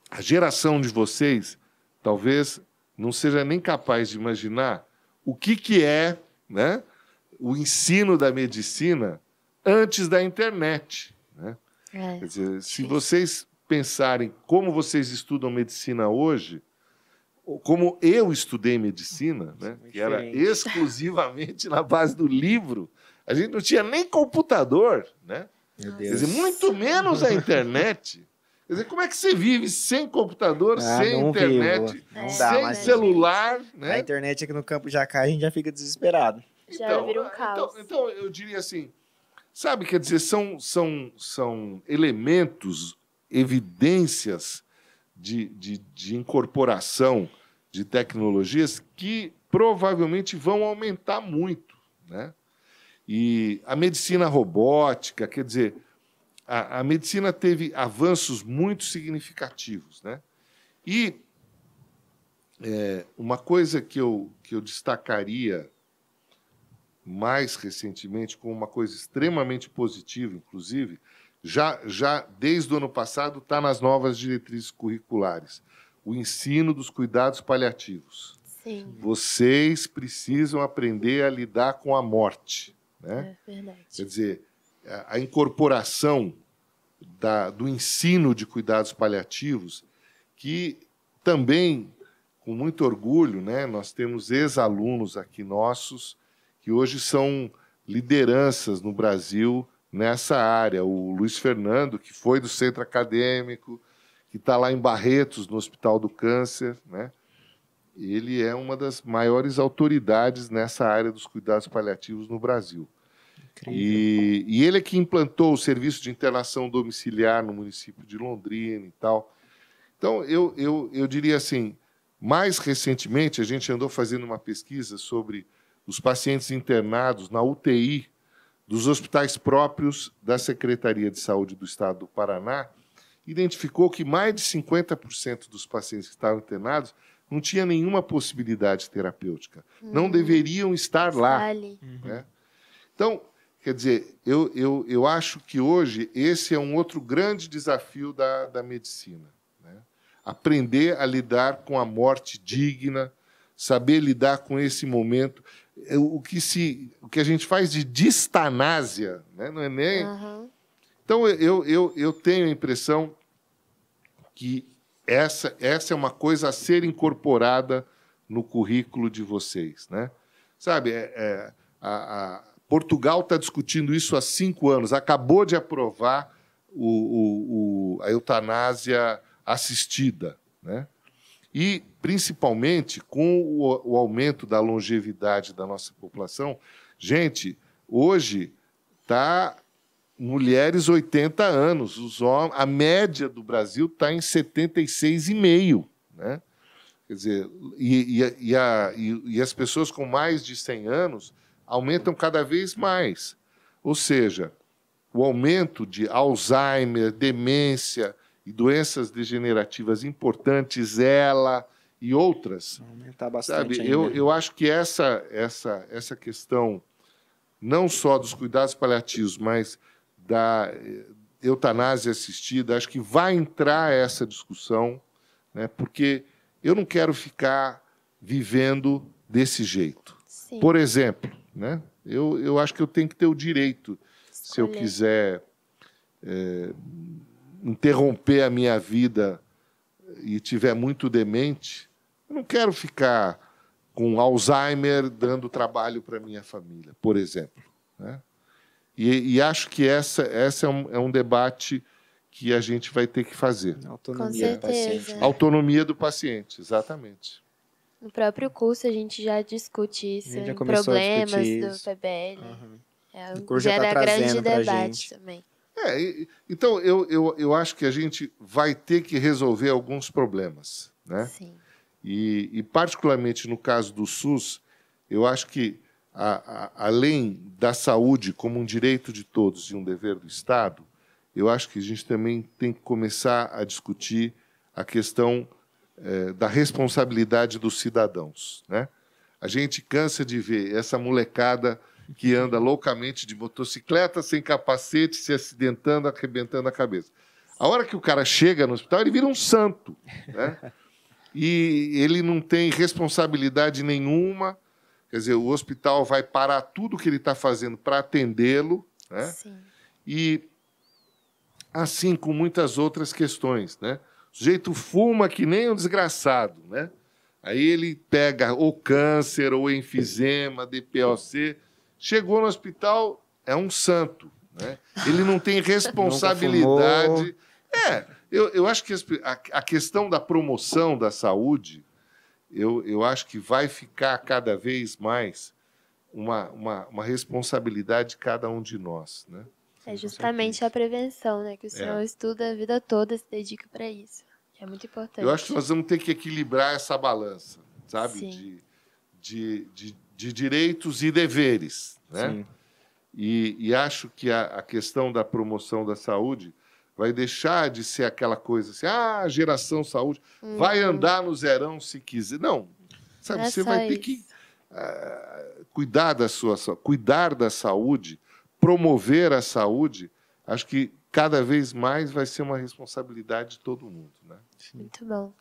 a geração de vocês talvez não seja nem capaz de imaginar o que é, né, o ensino da medicina antes da internet, né? Quer dizer, se vocês pensarem como vocês estudam medicina hoje, como eu estudei medicina, né, que era exclusivamente na base do livro, a gente não tinha nem computador, né? Meu Deus. Quer dizer, muito menos a internet. Quer dizer, como é que você vive sem computador, sem internet, sem celular? Né? A internet aqui no Campo Jacá, a gente já fica desesperado. Já vira um caos. Então, eu diria assim, sabe, quer dizer, são elementos, evidências de incorporação de tecnologias que provavelmente vão aumentar muito, né? E a medicina robótica, quer dizer, a medicina teve avanços muito significativos, né? E uma coisa que eu destacaria mais recentemente como uma coisa extremamente positiva, inclusive, já desde o ano passado está nas novas diretrizes curriculares, o ensino dos cuidados paliativos. Sim, Vocês precisam aprender a lidar com a morte, né? é verdade. Quer dizer, a incorporação do ensino de cuidados paliativos, que também, com muito orgulho, né, nós temos ex-alunos aqui nossos, que hoje são lideranças no Brasil nessa área. O Luiz Fernando, que foi do centro acadêmico, que está lá em Barretos, no Hospital do Câncer, né? Ele é uma das maiores autoridades nessa área dos cuidados paliativos no Brasil. E ele é que implantou o serviço de internação domiciliar no município de Londrina e tal. Então, eu diria assim, mais recentemente, a gente andou fazendo uma pesquisa sobre os pacientes internados na UTI dos hospitais próprios da Secretaria de Saúde do Estado do Paraná, identificou que mais de 50% dos pacientes que estavam internados não tinha nenhuma possibilidade terapêutica, não deveriam estar lá. Né? Então, quer dizer, eu acho que hoje esse é um outro grande desafio da medicina. Né? Aprender a lidar com a morte digna, saber lidar com esse momento. O que a gente faz de distanásia, né? Não é nem... Então, eu tenho a impressão que essa é uma coisa a ser incorporada no currículo de vocês. Né? Sabe, Portugal está discutindo isso há 5 anos, acabou de aprovar a eutanásia assistida. Né? E, principalmente, com o aumento da longevidade da nossa população, gente, hoje está mulheres 80 anos, a média do Brasil está em 76,5. Né? Quer dizer, e as pessoas com mais de 100 anos aumentam cada vez mais. Ou seja, o aumento de Alzheimer, demência e doenças degenerativas importantes, ela e outras. Aumentar bastante. Sabe, eu acho que essa questão, não só dos cuidados paliativos, mas da eutanásia assistida, acho que vai entrar essa discussão, né, porque eu não quero ficar vivendo desse jeito. Sim. Por exemplo, né, eu acho que eu tenho que ter o direito, se eu quiser interromper a minha vida e tiver muito demente, eu não quero ficar com Alzheimer dando trabalho para a minha família, por exemplo. Né? E acho que essa é um debate que a gente vai ter que fazer. Autonomia do paciente. Autonomia do paciente, exatamente. No próprio curso a gente já discute isso, já começou problemas a discutir do isso. PBL. O curso já Gera está grande trazendo para a debate gente. também. Então, eu acho que a gente vai ter que resolver alguns problemas. Né? Sim. E, particularmente no caso do SUS, eu acho que, além da saúde como um direito de todos e um dever do Estado, eu acho que a gente também tem que começar a discutir a questão da responsabilidade dos cidadãos. Né? A gente cansa de ver essa molecada que anda loucamente de motocicleta, sem capacete, se acidentando, arrebentando a cabeça. A hora que o cara chega no hospital, ele vira um santo. Né? E ele não tem responsabilidade nenhuma. Quer dizer, o hospital vai parar tudo o que ele está fazendo para atendê-lo. Né? Sim. E assim com muitas outras questões. Né? O sujeito fuma que nem um desgraçado. Né? Aí ele pega ou câncer, ou enfisema, DPOC. Chegou no hospital, é um santo. Né? Ele não tem responsabilidade. Eu acho que a questão da promoção da saúde, eu acho que vai ficar cada vez mais uma responsabilidade de cada um de nós. Né? É justamente a prevenção, né? Que o senhor estuda a vida toda, se dedica para isso. É muito importante. Eu acho que nós vamos ter que equilibrar essa balança, sabe? Sim. De direitos e deveres. Né? Sim. E acho que a questão da promoção da saúde vai deixar de ser aquela coisa assim, geração saúde, vai andar no zerão se quiser. Não, sabe, você vai ter que cuidar da saúde, promover a saúde. Acho que cada vez mais vai ser uma responsabilidade de todo mundo. Né? Muito bom.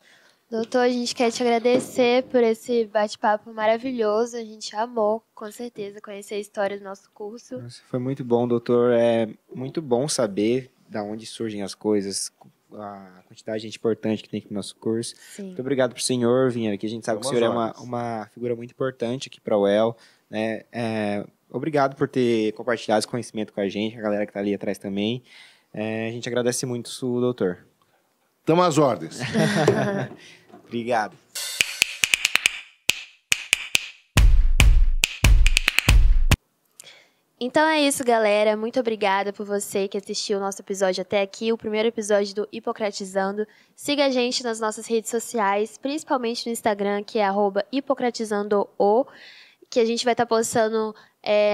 Doutor, a gente quer te agradecer por esse bate-papo maravilhoso. A gente amou, com certeza, conhecer a história do nosso curso. Nossa, foi muito bom, doutor. É muito bom saber da onde surgem as coisas, a quantidade de gente importante que tem aqui no nosso curso. Sim. Muito obrigado pro senhor vir aqui. A gente sabe que o senhor é uma figura muito importante aqui para a UEL, né? Obrigado por ter compartilhado esse conhecimento com a gente, a galera que está ali atrás também. A gente agradece muito o doutor. Estamos às ordens. Obrigado. Então é isso, galera. Muito obrigada por você que assistiu o nosso episódio até aqui, o primeiro episódio do Hipocratizando. Siga a gente nas nossas redes sociais, principalmente no Instagram, que é @hipocratizandoo, que a gente vai estar postando,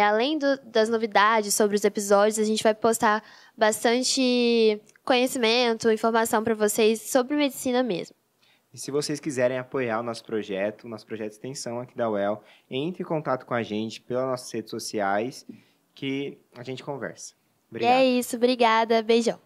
além das novidades sobre os episódios, a gente vai postar bastante conhecimento, informação para vocês sobre medicina mesmo. E se vocês quiserem apoiar o nosso projeto de extensão aqui da UEL, entre em contato com a gente pelas nossas redes sociais, que a gente conversa. Obrigado. E é isso, obrigada, beijão.